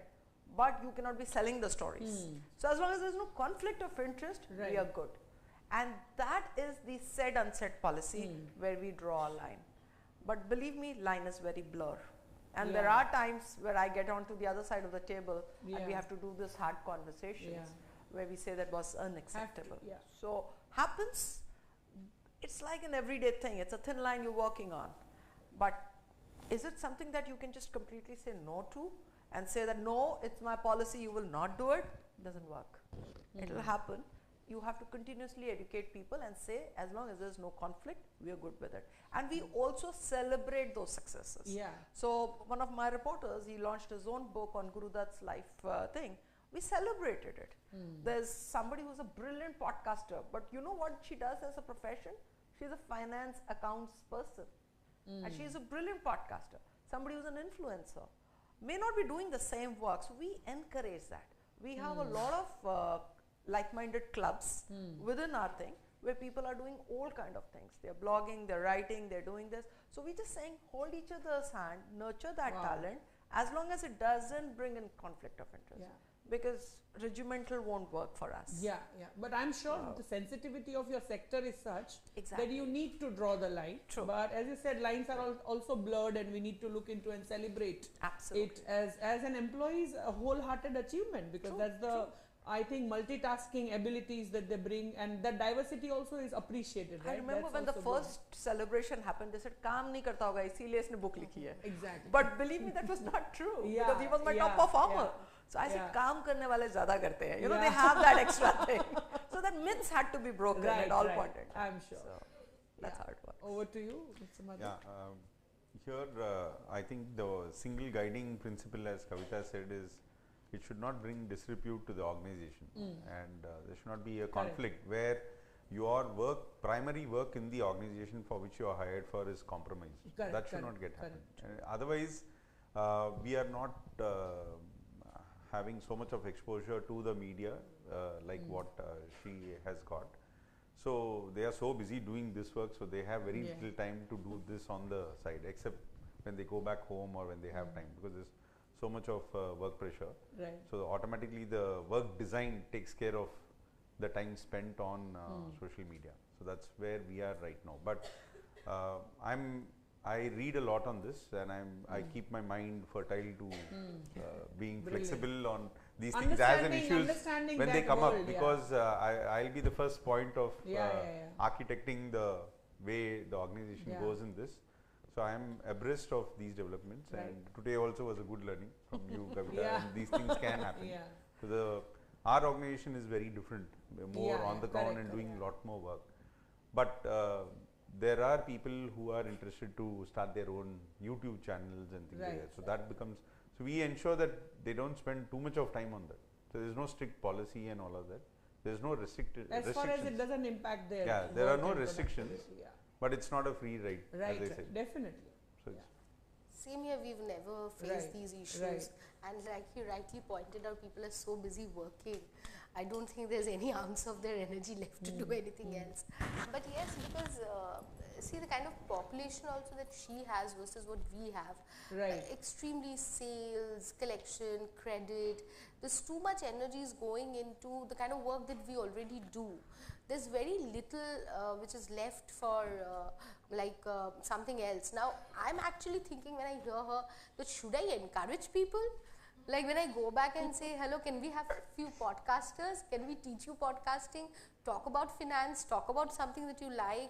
But you cannot be selling the stories. So as long as there is no conflict of interest, we are good. And that is the said unsaid policy where we draw a line. But believe me, line is very blur. And there are times where I get onto the other side of the table and we have to do this hard conversations where we say that was unacceptable. So happens, it's like an everyday thing. It's a thin line you're working on. But is it something that you can just completely say no to? And say that no, it's my policy, you will not do it? Doesn't work. It will happen. You have to continuously educate people and say, as long as there's no conflict, we are good with it. And we also celebrate those successes. So one of my reporters, he launched his own book on Guru Dutt's life thing. We celebrated it. There's somebody who's a brilliant podcaster, but you know what she does as a profession? She's a finance accounts person. And she's a brilliant podcaster. Somebody who's an influencer may not be doing the same work, so we encourage that. We have a lot of like-minded clubs within our thing where people are doing all kind of things. They're blogging, they're writing, they're doing this. So we're just saying, hold each other's hand, nurture that talent, as long as it doesn't bring in conflict of interest. Because regimental won't work for us. But I'm sure the sensitivity of your sector is such that you need to draw the line. But as you said, lines are also blurred, and we need to look into and celebrate it as an employee's a wholehearted achievement, because that's the I think multitasking abilities that they bring, and that diversity also is appreciated. I remember when the first celebration happened, they said, "Kaam nahi karta hoga, isliye isne book likhi hai." Exactly. But believe me, that was not true, because he was my top performer. So I said, "Kaam karne wale zyada karte hain." They have that extra thing. So that myths had to be broken at all point in time. I'm sure. So that's how it works. Over to you, Mr. Madhu. Here, I think the single guiding principle, as Kavita said, is it should not bring disrepute to the organization, and there should not be a conflict where your primary work in the organization for which you are hired for is compromised. That should not get happen. Otherwise, we are not having so much of exposure to the media like what she has got. So they are so busy doing this work, so they have very little time to do this on the side, except when they go back home or when they have time, because there's so much of work pressure. Right. So automatically the work design takes care of the time spent on social media. So that's where we are right now. But I read a lot on this, and I keep my mind fertile to being flexible on these things as an issues when they come up, because I'll be the first point of architecting the way the organization goes in this. So I am abreast of these developments, and today also was a good learning from you, Kavita, and these things can happen. So our organization is very different, more on the ground and doing a lot more work. But there are people who are interested to start their own YouTube channels and things like that. So that becomes, so we ensure that they don't spend too much of time on that. So there is no strict policy and all of that. There is no restrictions. As far as it doesn't impact their there are no restrictions, but it's not a free ride, as I said. Definitely. So same here, we've never faced these issues, and like you rightly pointed out, people are so busy working. I don't think there's any ounce of their energy left to do anything else. But yes, because see the kind of population also that she has versus what we have. Extremely sales, collection, credit. There's too much energy is going into the kind of work that we already do. There's very little which is left for something else. Now, I'm actually thinking when I hear her that should I encourage people? Like when I go back and say, hello, can we have a few podcasters? Can we teach you podcasting? Talk about finance, talk about something that you like.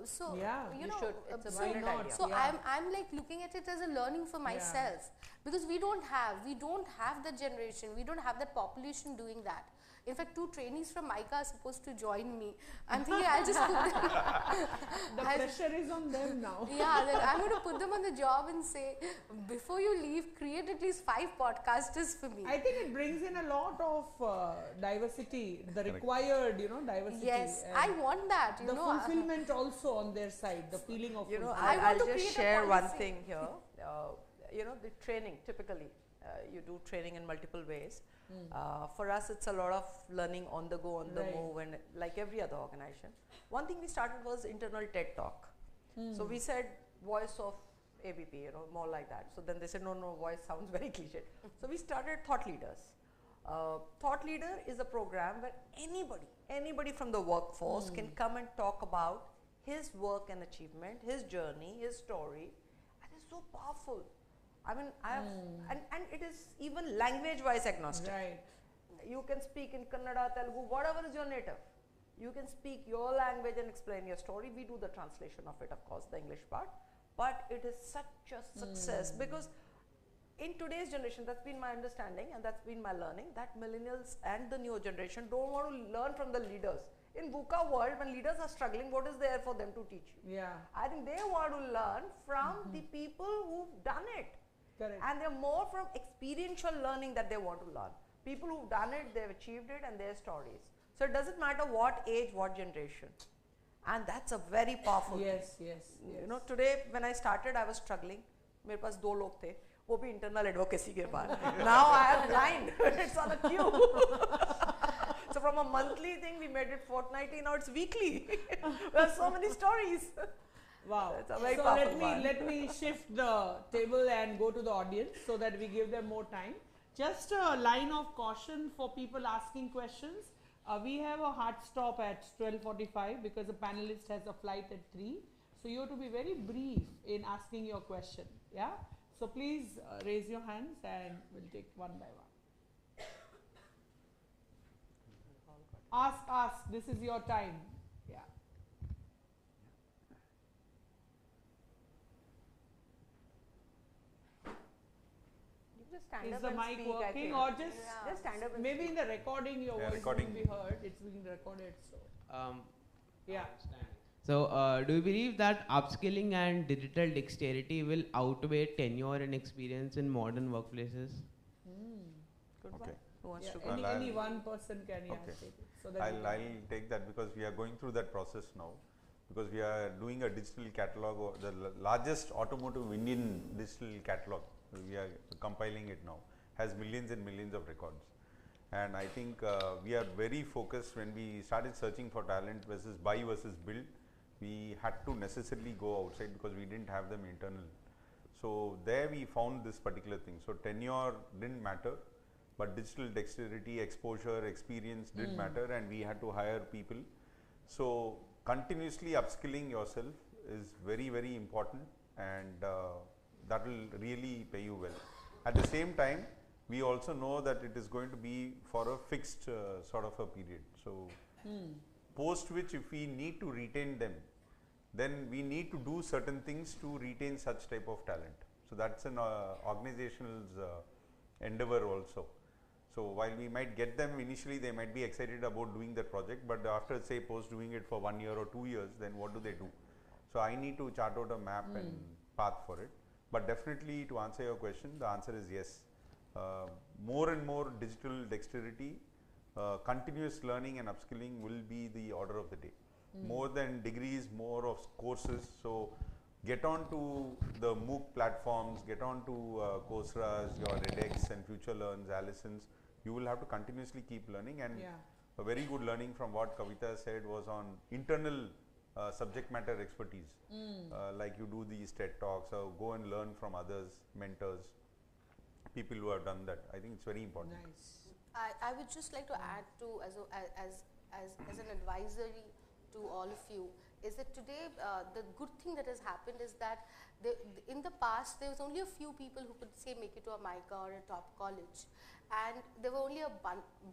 So, you know, it's a brilliant idea. So I'm like looking at it as a learning for myself, because we don't have that generation, we don't have that population doing that. In fact, 2 trainees from MICA are supposed to join me. I'm thinking I'll just put them. The pressure is on them now. I'm going to put them on the job and say, before you leave, create at least 5 podcasters for me. I think it brings in a lot of diversity, the required, diversity. Yes, I want that. The fulfillment also on their side, the feeling of I'll just share one thing here. The training, typically, you do training in multiple ways. For us, it's a lot of learning on the go, on the move, and like every other organization. One thing we started was internal TED Talk. So we said voice of ABP, more like that. So then they said, no, voice sounds very cliche. So we started Thought Leaders. Thought Leader is a program where anybody from the workforce can come and talk about his work and achievement, his journey, his story, and it's so powerful. I mean, and it is even language-wise agnostic. You can speak in Kannada, Telugu, whatever is your native. You can speak your language and explain your story. We do the translation of it, of course, the English part. But it is such a success because in today's generation, that's been my understanding and that's been my learning, that millennials and the newer generation don't want to learn from the leaders. In VUCA world, when leaders are struggling, what is there for them to teach you? I think they want to learn from the people who've done it. And they're more from experiential learning that they want to learn. People who've done it, they've achieved it, and their stories. So it doesn't matter what age, what generation. And that's a very powerful thing. You know, today when I started, I was struggling. मेरे पास 2 लोग थे, वो भी internal advocacy के बाद. Now I am blind. It's on a queue. So from a monthly thing, we made it fortnightly. Now it's weekly. There are so many stories. Wow. It's a very so powerful let me shift the table and go to the audience so that we give them more time. Just a line of caution for people asking questions. We have a hard stop at 12:45 because the panelist has a flight at 3. So you have to be very brief in asking your question. Yeah. So please raise your hands and we'll take one by one. Ask. This is your time. Is the mic working or just stand up and maybe in the recording your voice will be heard, it's being recorded, so So do you believe that upskilling and digital dexterity will outweigh tenure and experience in modern workplaces? Good one. Who wants to go? Any one person can take it. So that I'll take that because we are going through that process now, because we are doing a digital catalog, or the largest automotive Indian digital catalog. We are compiling it now, has millions and millions of records, And I think we are very focused when we started searching for talent versus buy versus build. We had to necessarily go outside because we didn't have them internal. So there we found this particular thing. So tenure didn't matter, but digital dexterity, exposure, experience did matter, and we had to hire people. So continuously upskilling yourself is very, very important, and that will really pay you well. At the same time, we also know that it is going to be for a fixed sort of a period. So post which, if we need to retain them, then we need to do certain things to retain such type of talent. So that's an organizational's endeavor also. So while we might get them initially, they might be excited about doing that project, but after say post doing it for 1 year or 2 years, then what do they do? So I need to chart out a map and path for it. But definitely, to answer your question, the answer is yes. More and more digital dexterity, continuous learning and upskilling will be the order of the day. More than degrees, more of courses. So get on to the MOOC platforms, get on to Coursera's, your edX and Future Learns, Allison's. You will have to continuously keep learning, and a very good learning from what Kavita said was on internal subject matter expertise. Like you do these TED Talks or go and learn from others, mentors, people who have done that. I think it's very important. Nice. I would just like to add to as an advisory to all of you is that today the good thing that has happened is that in the past there was only a few people who could say make it to a MICA or a top college, and there were only a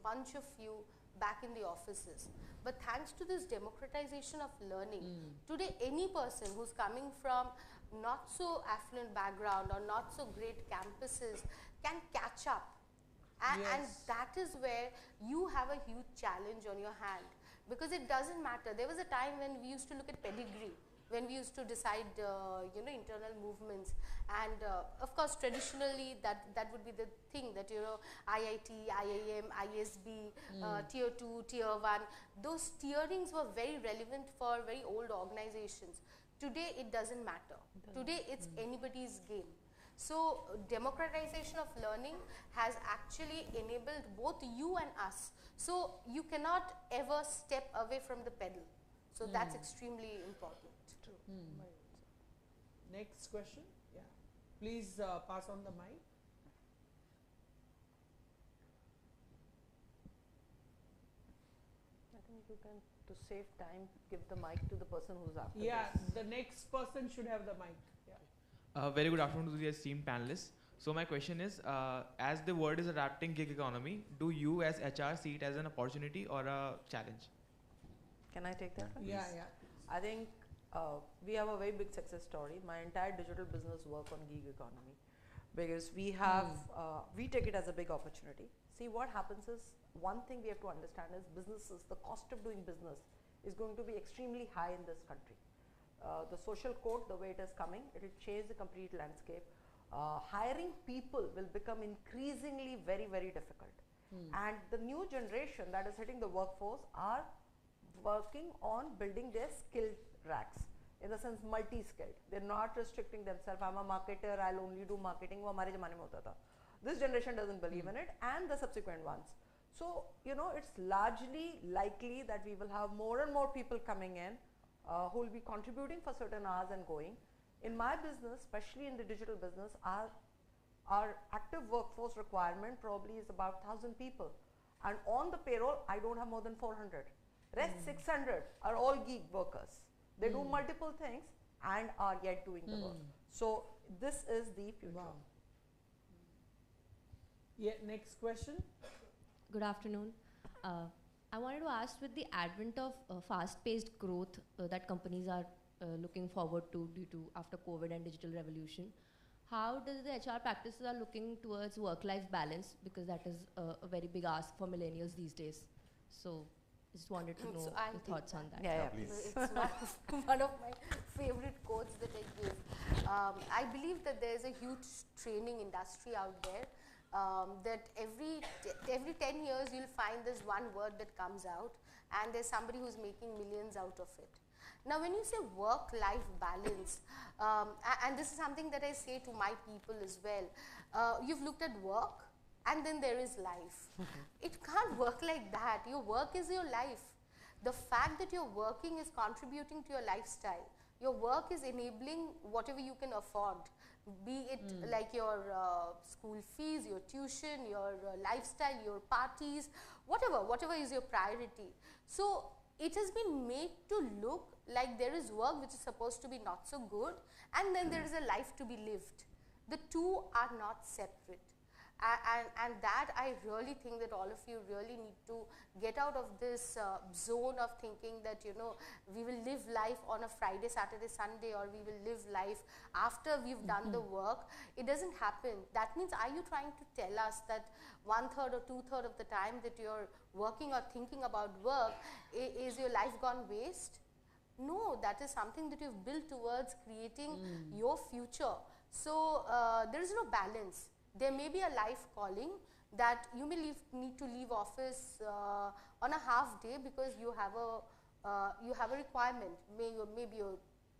bunch of you back in the offices. But thanks to this democratization of learning, today any person who's coming from not so affluent background or not so great campuses can catch up, and that is where you have a huge challenge on your hand. Because it doesn't matter. There was a time when we used to look at pedigree, when we used to decide, internal movements, and of course, traditionally that would be the thing that IIT, IIM, ISB, Tier 2, Tier 1. Those tierings were very relevant for very old organizations. Today, it doesn't matter. Today, it's anybody's game. So, democratization of learning has actually enabled both you and us. So, you cannot ever step away from the pedal. So, that's extremely important. True. Next question. Yeah. Please pass on the mic. I think you can, to save time, give the mic to the person who's after Yeah, this. the next person should have the mic. Very good afternoon to the esteemed panelists. So my question is, as the world is adapting gig economy, do you as HR see it as an opportunity or a challenge? Can I take that one? Yeah. I think we have a very big success story. My entire digital business work on gig economy, because we have, we take it as a big opportunity. See, what happens is, one thing we have to understand is businesses, the cost of doing business is going to be extremely high in this country. The social code, the way it is coming, it will change the complete landscape. Hiring people will become increasingly very, very difficult. And the new generation that is hitting the workforce are working on building their skill racks, in the sense multi-skilled. They're not restricting themselves. I'm a marketer, I'll only do marketing. वो हमारे ज़माने में होता था. This generation doesn't believe in it, and the subsequent ones. So, it's largely likely that we will have more and more people coming in who will be contributing for certain hours and going. In my business, especially in the digital business, our active workforce requirement probably is about 1,000 people. And on the payroll, I don't have more than 400. Rest 600 are all gig workers. They do multiple things and are yet doing the work. So this is the future. Wow. Yeah, next question. Good afternoon. I wanted to ask, with the advent of fast-paced growth that companies are looking forward to due to after COVID and digital revolution, how does the HR practices are looking towards work-life balance, because that is a very big ask for millennials these days. So just wanted to know your thoughts on that. Yeah, please. It's one of my favorite quotes that I give. I believe that there is a huge training industry out there. That every 10 years you'll find this one word that comes out, and there's somebody who's making millions out of it. Now, when you say work-life balance, and this is something that I say to my people as well, you've looked at work, and then there is life. It can't work like that. Your work is your life. The fact that you're working is contributing to your lifestyle. Your work is enabling whatever you can afford, be it like your school fees, your tuition, your lifestyle, your parties, whatever is your priority. So it has been made to look like there is work which is supposed to be not so good, and then there is a life to be lived. The two are not separate. And that I really think that all of you really need to get out of this zone of thinking that, you know, we will live life on a Friday, Saturday, Sunday, or we will live life after we've done the work. It doesn't happen. That means, are you trying to tell us that 1/3 or 2/3 of the time that you're working or thinking about work, is your life gone waste? No, that is something that you've built towards creating your future. So there is no balance. There may be a life calling that you may need to leave office on a half day because you have a requirement. Maybe your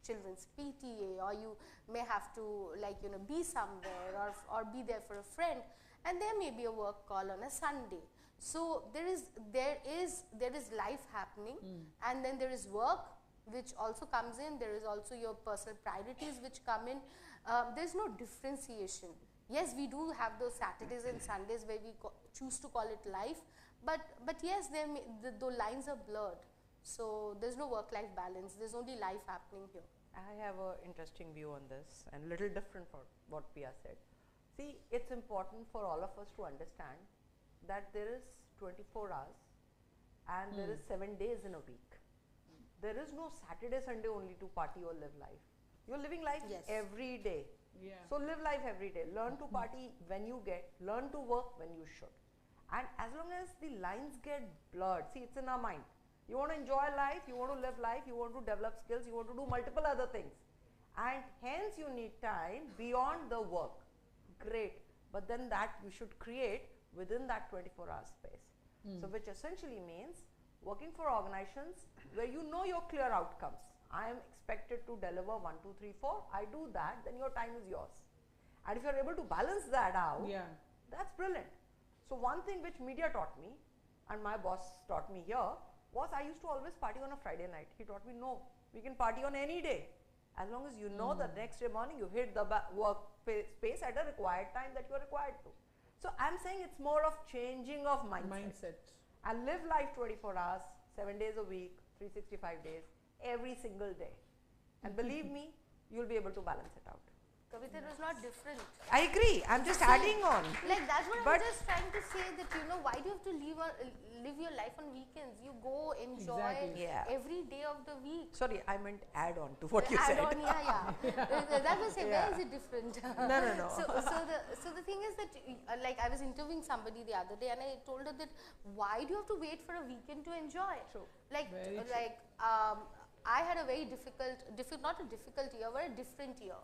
children's PTA, or you may have to, like, you know, be somewhere or be there for a friend, and there may be a work call on a Sunday. So there is life happening, and then there is work which also comes in. There is also your personal priorities which come in. There is no differentiation. Yes, we do have those Saturdays and Sundays where we choose to call it life, but yes, the lines are blurred. So there's no work-life balance. There's only life happening here. I have an interesting view on this, and a little different from what Pia said. See, it's important for all of us to understand that there is 24 hours and there is 7 days in a week. There is no Saturday, Sunday only to party or live life. You're living life every day. So live life every day. Learn to party when you get, learn to work when you should. And as long as the lines get blurred, see, it's in our mind. You want to enjoy life, you want to live life, you want to develop skills, you want to do multiple other things. And hence you need time beyond the work. Great. But then that you should create within that 24-hour space. So which essentially means working for organizations where you know your clear outcomes. I am expected to deliver 1, 2, 3, 4. I do that, then your time is yours. And if you're able to balance that out, that's brilliant. So one thing which media taught me, and my boss taught me here, was I used to always party on a Friday night. He taught me, no, we can party on any day. As long as you know the next day morning you hit the work space at a required time that you are required to. So I'm saying it's more of changing of mindset. And live life 24 hours, 7 days a week, 365 days, every single day. And believe me, you'll be able to balance it out. Kavita, it was not different. I agree. I'm just adding on. Like, that's what I was just trying to say, that, you know, why do you have to live your life on weekends? You go enjoy every day of the week. Sorry, I meant add on to what you said. Add on, that was say, where is it different? No. So the thing is that, like, I was interviewing somebody the other day, and I told her that, why do you have to wait for a weekend to enjoy? True. Like, I had a very not a difficult year, but a different year.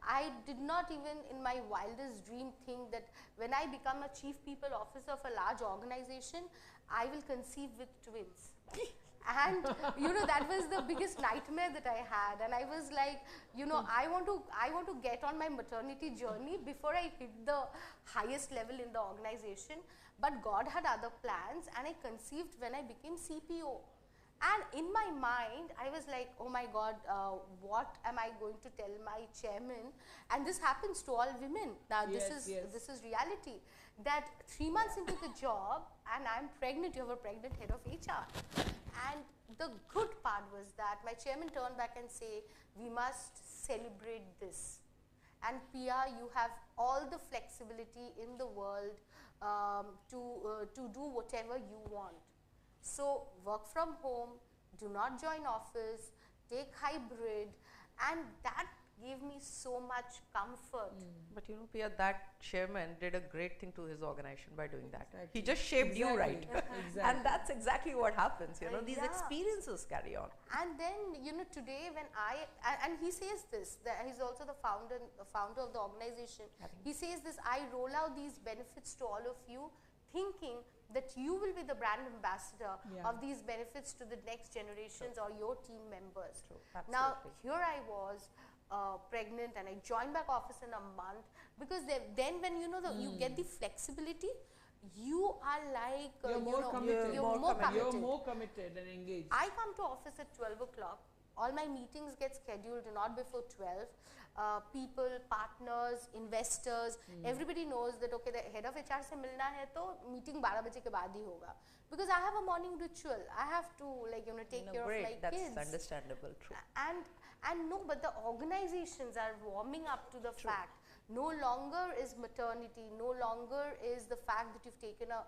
I did not even in my wildest dream think that when I become a chief people officer of a large organization, I will conceive with twins. And you know, that was the biggest nightmare that I had, and I was like, you know, I want to get on my maternity journey before I hit the highest level in the organization. But God had other plans, and I conceived when I became CPO. And in my mind, I was like, oh my God, what am I going to tell my chairman? And this happens to all women. Now, this is reality. That 3 months into the job, and I'm pregnant, you have a pregnant head of HR. And the good part was that my chairman turned back and say, we must celebrate this. And Pia, you have all the flexibility in the world to do whatever you want. So work from home, do not join office, take hybrid, and that gave me so much comfort. But you know, Pia, that chairman did a great thing to his organization by doing that. He just shaped you right. And that's exactly what happens, you know, these experiences carry on. And then, you know, today when and he says this, that he's also the founder of the organization. He says this, I roll out these benefits to all of you, thinking that you will be the brand ambassador of these benefits to the next generations or your team members. True. Now, here I was pregnant and I joined back office in a month, because then when you know you get the flexibility, you are like you're more committed. You're more committed and engaged. I come to office at 12 o'clock. All my meetings get scheduled not before 12. People, partners, investors, everybody knows that okay, the head of HR se milna hai to meeting 12 baje ke baad hi hoga, because I have a morning ritual. I have to take care of my kids. That's understandable, true. And no, but the organizations are warming up to the fact. No longer is maternity, no longer is the fact that you've taken a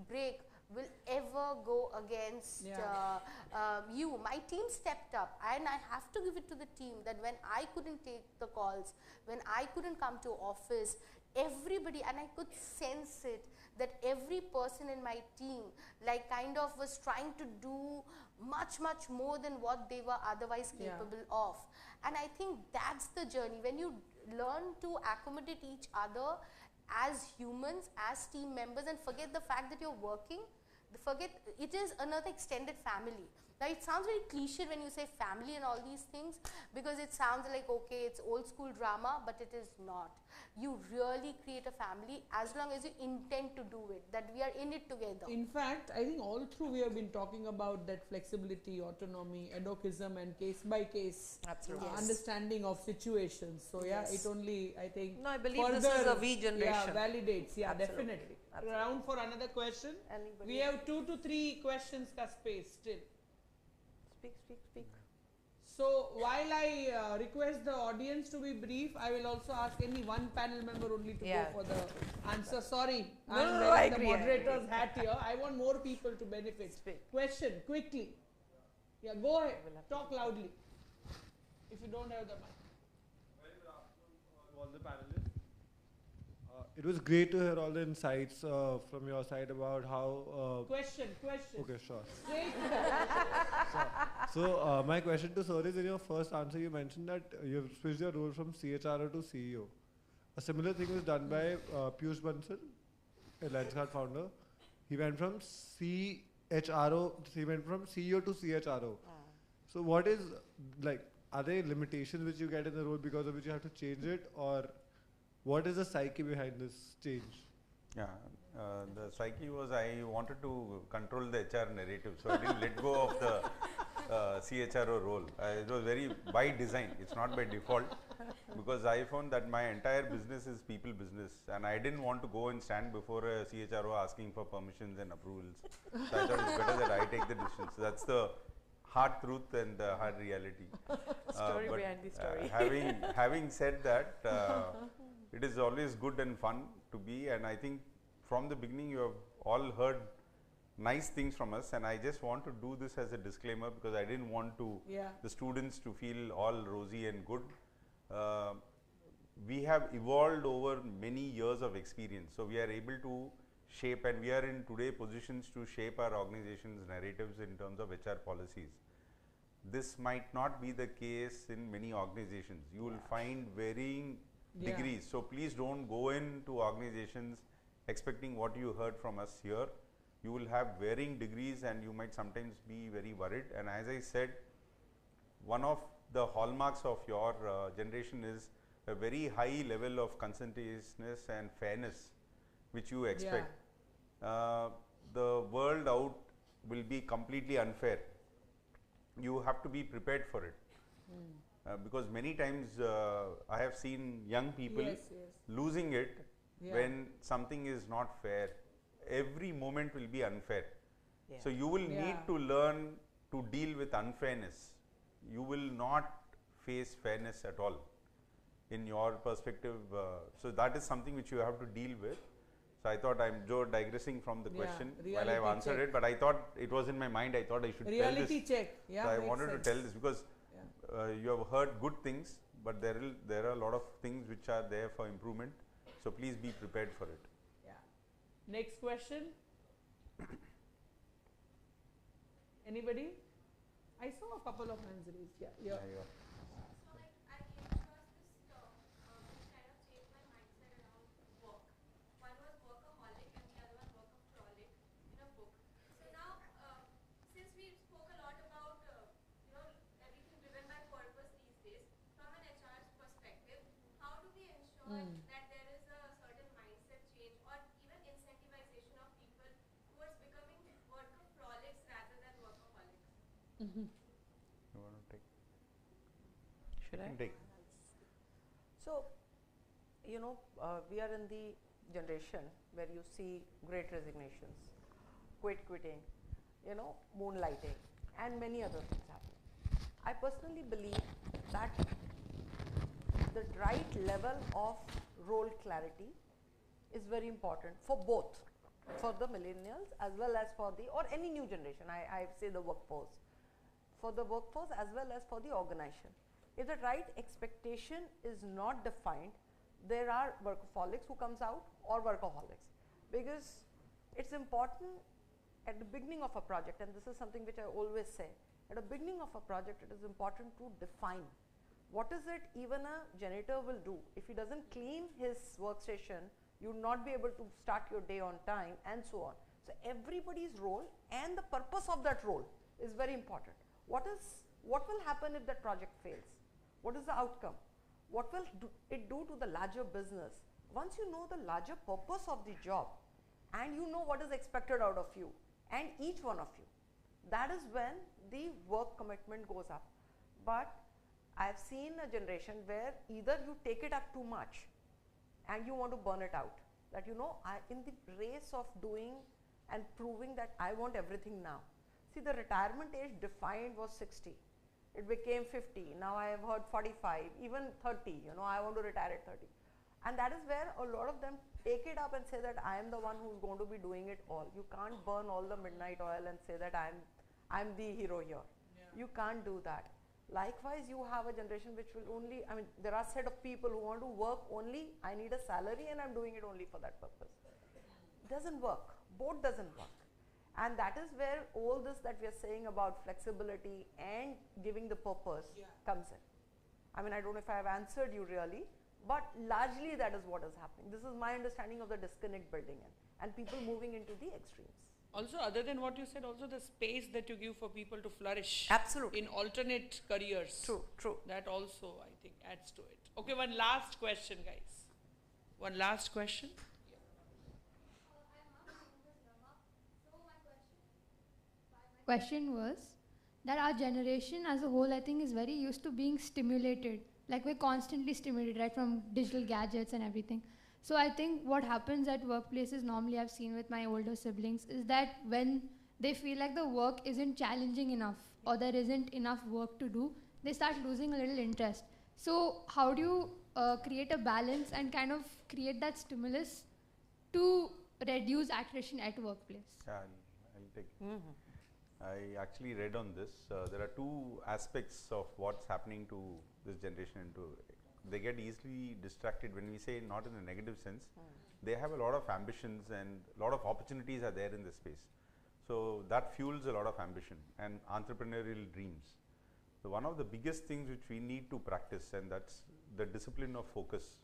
break will ever go against you. My team stepped up, and I have to give it to the team that when I couldn't take the calls, when I couldn't come to office, everybody, and I could sense it, that every person in my team like kind of was trying to do much more than what they were otherwise capable of. And I think that's the journey. When you learn to accommodate each other as humans, as team members, and forget the fact that you're working, forget it is another extended family. Now it sounds very cliche when you say family and all these things, because it sounds like okay, it's old school drama, but it is not. You really create a family as long as you intend to do it, that we are in it together. In fact, I think all through we have been talking about that flexibility, autonomy, adochism, and case by case understanding of situations. So it only, I think, no, I believe this is a V generation. Validates. Definitely. Round for another question. Anybody? We have 2 to 3 questions ka space still. Speak. So while I request the audience to be brief, I will also ask any one panel member only to go for the answer. Sorry, I'm wearing the moderator's hat here. I want more people to benefit. Question, quickly. Yeah, go ahead. Talk loudly. If you don't have the mic. Very good afternoon, all the panelists. It was great to hear all the insights from your side about how... Question. Okay, sure. Straight. So my question to sir is, in your first answer you mentioned that you have switched your role from CHRO to CEO. A similar thing was done by Piyush Bansal, a Lenskart founder. He went from CEO to CHRO. So what is, are there limitations which you get in the role because of which you have to change it, or what is the psyche behind this change? Yeah, the psyche was I wanted to control the HR narrative, so I didn't let go of the CHRO role. It was very by design, it's not by default, because I found that my entire business is people business, and I didn't want to go and stand before a CHRO asking for permissions and approvals. So I thought it's better that I take the decisions. So that's the hard truth and the hard reality. Story behind the story. Having said that, it is always good and fun to be, and I think from the beginning you have all heard nice things from us, and I just want to do this as a disclaimer because I didn't want to the students to feel all rosy and good. We have evolved over many years of experience, so we are able to shape, and we are in today positions to shape our organization's narratives in terms of HR policies. This might not be the case in many organizations. You will find varying degrees. So please don't go into organizations expecting what you heard from us here. You will have varying degrees and you might sometimes be very worried. And as I said, one of the hallmarks of your generation is a very high level of conscientiousness and fairness which you expect. The world out will be completely unfair. You have to be prepared for it. Because many times I have seen young people losing it when something is not fair. Every moment will be unfair. So you will need to learn to deal with unfairness. You will not face fairness at all in your perspective. So that is something which you have to deal with. So I thought I'm digressing from the question while I have answered it, but I thought it was in my mind. I thought I should tell this. Reality check. So I wanted to tell this because you have heard good things, but there are a lot of things which are there for improvement. So please be prepared for it. Next question. Anybody? I saw a couple of hands raised. Yeah. or that there is a certain mindset change or even incentivization of people towards becoming workaholics rather than workaholics? You want to take? Should I? Take. So, you know, we are in the generation where you see great resignations, quitting, you know, moonlighting, and many other things happening. I personally believe that the right level of role clarity is very important for both, for the millennials as well as for the, or any new generation, I say the workforce, for the workforce as well as for the organization. If the right expectation is not defined, there are workaholics who comes out or workaholics, because it's important at the beginning of a project, and this is something which I always say, at the beginning of a project it is important to define what is it even a janitor will do. If he doesn't clean his workstation, you will not be able to start your day on time, and so on. So everybody's role and the purpose of that role is very important. What will happen if that project fails? What is the outcome? What will it do to the larger business? Once you know the larger purpose of the job and you know what is expected out of you and each one of you, that is when the work commitment goes up. But I have seen a generation where either you take it up too much and you want to burn it out, that you know, in the race of doing and proving that I want everything now. See, the retirement age defined was 60. It became 50. Now I have heard 45, even 30. You know, I want to retire at 30. And that is where a lot of them take it up and say that I am the one who's going to be doing it all. You can't burn all the midnight oil and say that I'm the hero here. Yeah. You can't do that. Likewise, you have a generation which will only, I mean, there are a set of people who want to work only, I need a salary and I'm doing it only for that purpose. Doesn't work. Both doesn't work. And that is where all this that we are saying about flexibility and giving the purpose comes in. I mean, I don't know if I have answered you really, but largely that is what is happening. This is my understanding of the disconnect building in, and people moving into the extremes. Also, other than what you said, also the space that you give for people to flourish. Absolutely. In alternate careers. True, true. That also, I think, adds to it. Okay, one last question, guys. One last question. Question was that our generation as a whole, I think, is very used to being stimulated. Like, we're constantly stimulated, right, from digital gadgets and everything. So I think what happens at workplaces, normally I've seen with my older siblings, is that when they feel like the work isn't challenging enough or there isn't enough work to do, they start losing a little interest. So how do you create a balance and kind of create that stimulus to reduce attrition at workplace? Yeah, I'll take it. I actually read on this. There are two aspects of what's happening to this generation. They get easily distracted, when we say not in a negative sense. They have a lot of ambitions and a lot of opportunities are there in this space. So that fuels a lot of ambition and entrepreneurial dreams. So one of the biggest things which we need to practice, and that's the discipline of focus.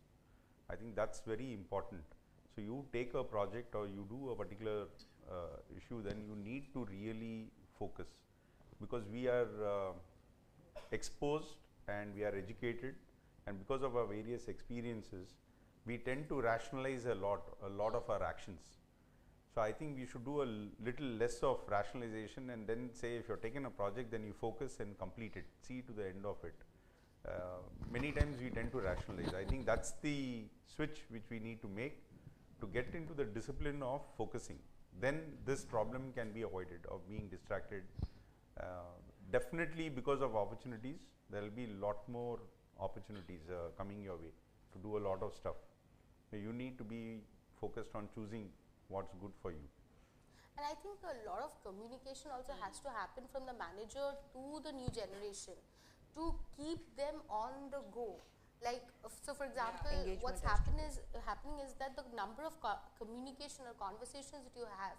I think that's very important. So you take a project or you do a particular issue, then you need to really focus, because we are exposed and we are educated, and because of our various experiences, we tend to rationalize a lot of our actions. So I think we should do a little less of rationalization, and then say if you're taking a project, then you focus and complete it, see to the end of it. Many times we tend to rationalize. I think that's the switch which we need to make to get into the discipline of focusing. Then this problem can be avoided of being distracted. Definitely because of opportunities, there will be a lot more opportunities coming your way to do a lot of stuff. You need to be focused on choosing what's good for you. And I think a lot of communication also has to happen from the manager to the new generation to keep them on the go. Like, so for example, what's happening is that the number of communication or conversations that you have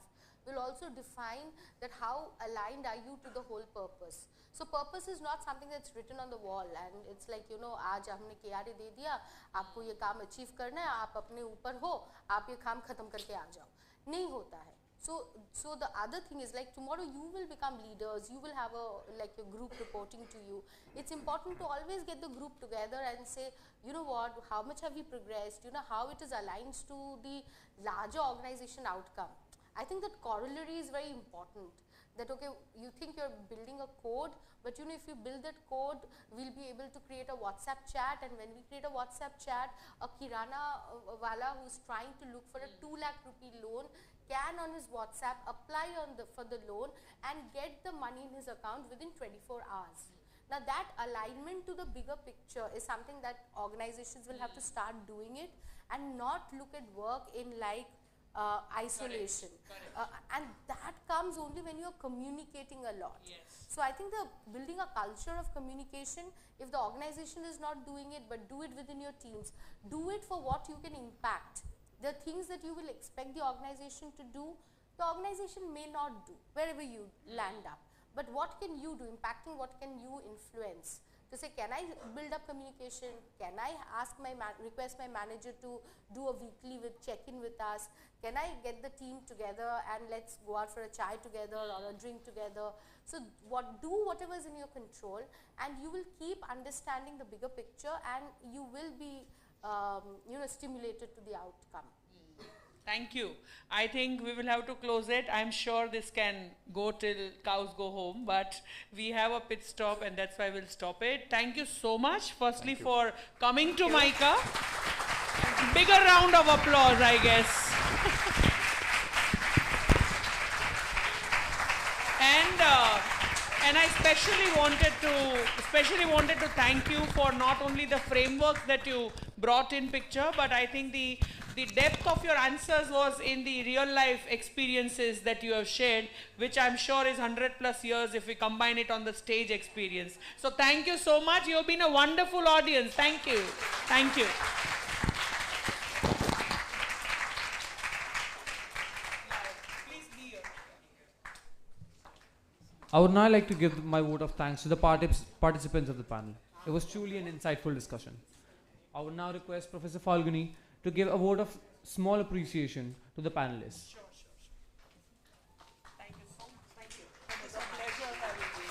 will also define that how aligned are you to the whole purpose. So purpose is not something that's written on the wall and it's like, you know, आज हमने KRA दे दिया, आपको ये काम achieve करना है, आप अपने ऊपर हो, आप ये काम खत्म करके आ जाओ. नहीं होता है. So the other thing is, like, tomorrow you will become leaders, you will have a group reporting to you. It's important to always get the group together and say, you know what, how much have we progressed, you know, how it is aligned to the larger organization outcome. I think that corollary is very important. That, okay, you think you're building a code, but you know, if you build that code, we'll be able to create a WhatsApp chat, and when we create a WhatsApp chat, a kirana wala who's trying to look for a 2 lakh rupee loan can on his WhatsApp apply for the loan and get the money in his account within 24 hours. Now that alignment to the bigger picture is something that organizations will have to start doing it, and not look at work in like isolation. And that comes only when you're communicating a lot. So I think building a culture of communication, if the organization is not doing it, but do it within your teams, do it for what you can impact. The things that you will expect the organization to do, the organization may not do wherever you land up. But what can you do, impacting what can you influence? To say, can I build up communication? Can I request my manager to do a weekly check-in with us? Can I get the team together and let's go out for a chai together or a drink together? So do whatever is in your control, and you will keep understanding the bigger picture, and you will be stimulated to the outcome. Thank you. I think we will have to close it. I'm sure this can go till cows go home, but we have a pit stop, and that's why we'll stop it. Thank you so much, firstly, for coming to MICA. Bigger round of applause, I guess. And I especially wanted to thank you for not only the framework that you brought in picture, but I think the depth of your answers was in the real life experiences that you have shared, which I'm sure is 100+ years if we combine it on the stage experience. So thank you so much. You have been a wonderful audience. Thank you. Thank you. I would now like to give my vote of thanks to the participants of the panel. It was truly an insightful discussion. I would now request Professor Falguni to give a vote of small appreciation to the panelists. Thank you so much. Thank you. It's a pleasure having you.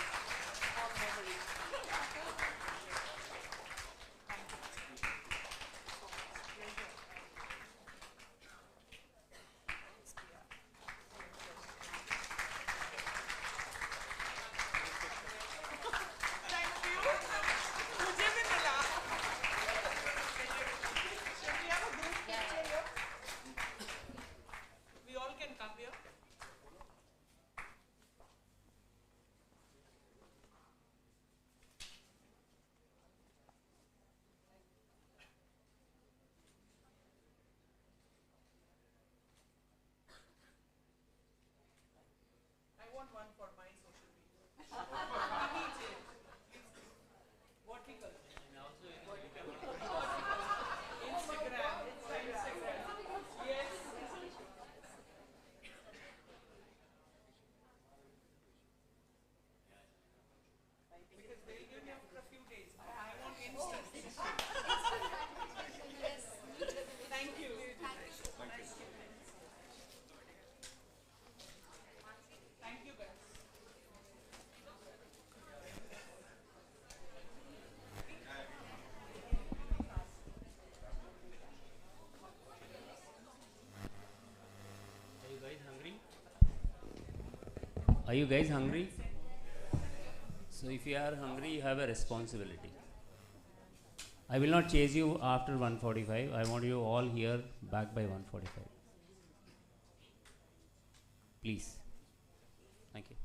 All memories. I want one for my social media. Vertical. Instagram. Yes. Because they'll give me after a few days. I want instant. Thank you. Thank you, guys. Are you guys hungry? So if you are hungry, you have a responsibility. I will not chase you after 1:45. I want you all here back by 1:45. Please. Thank you.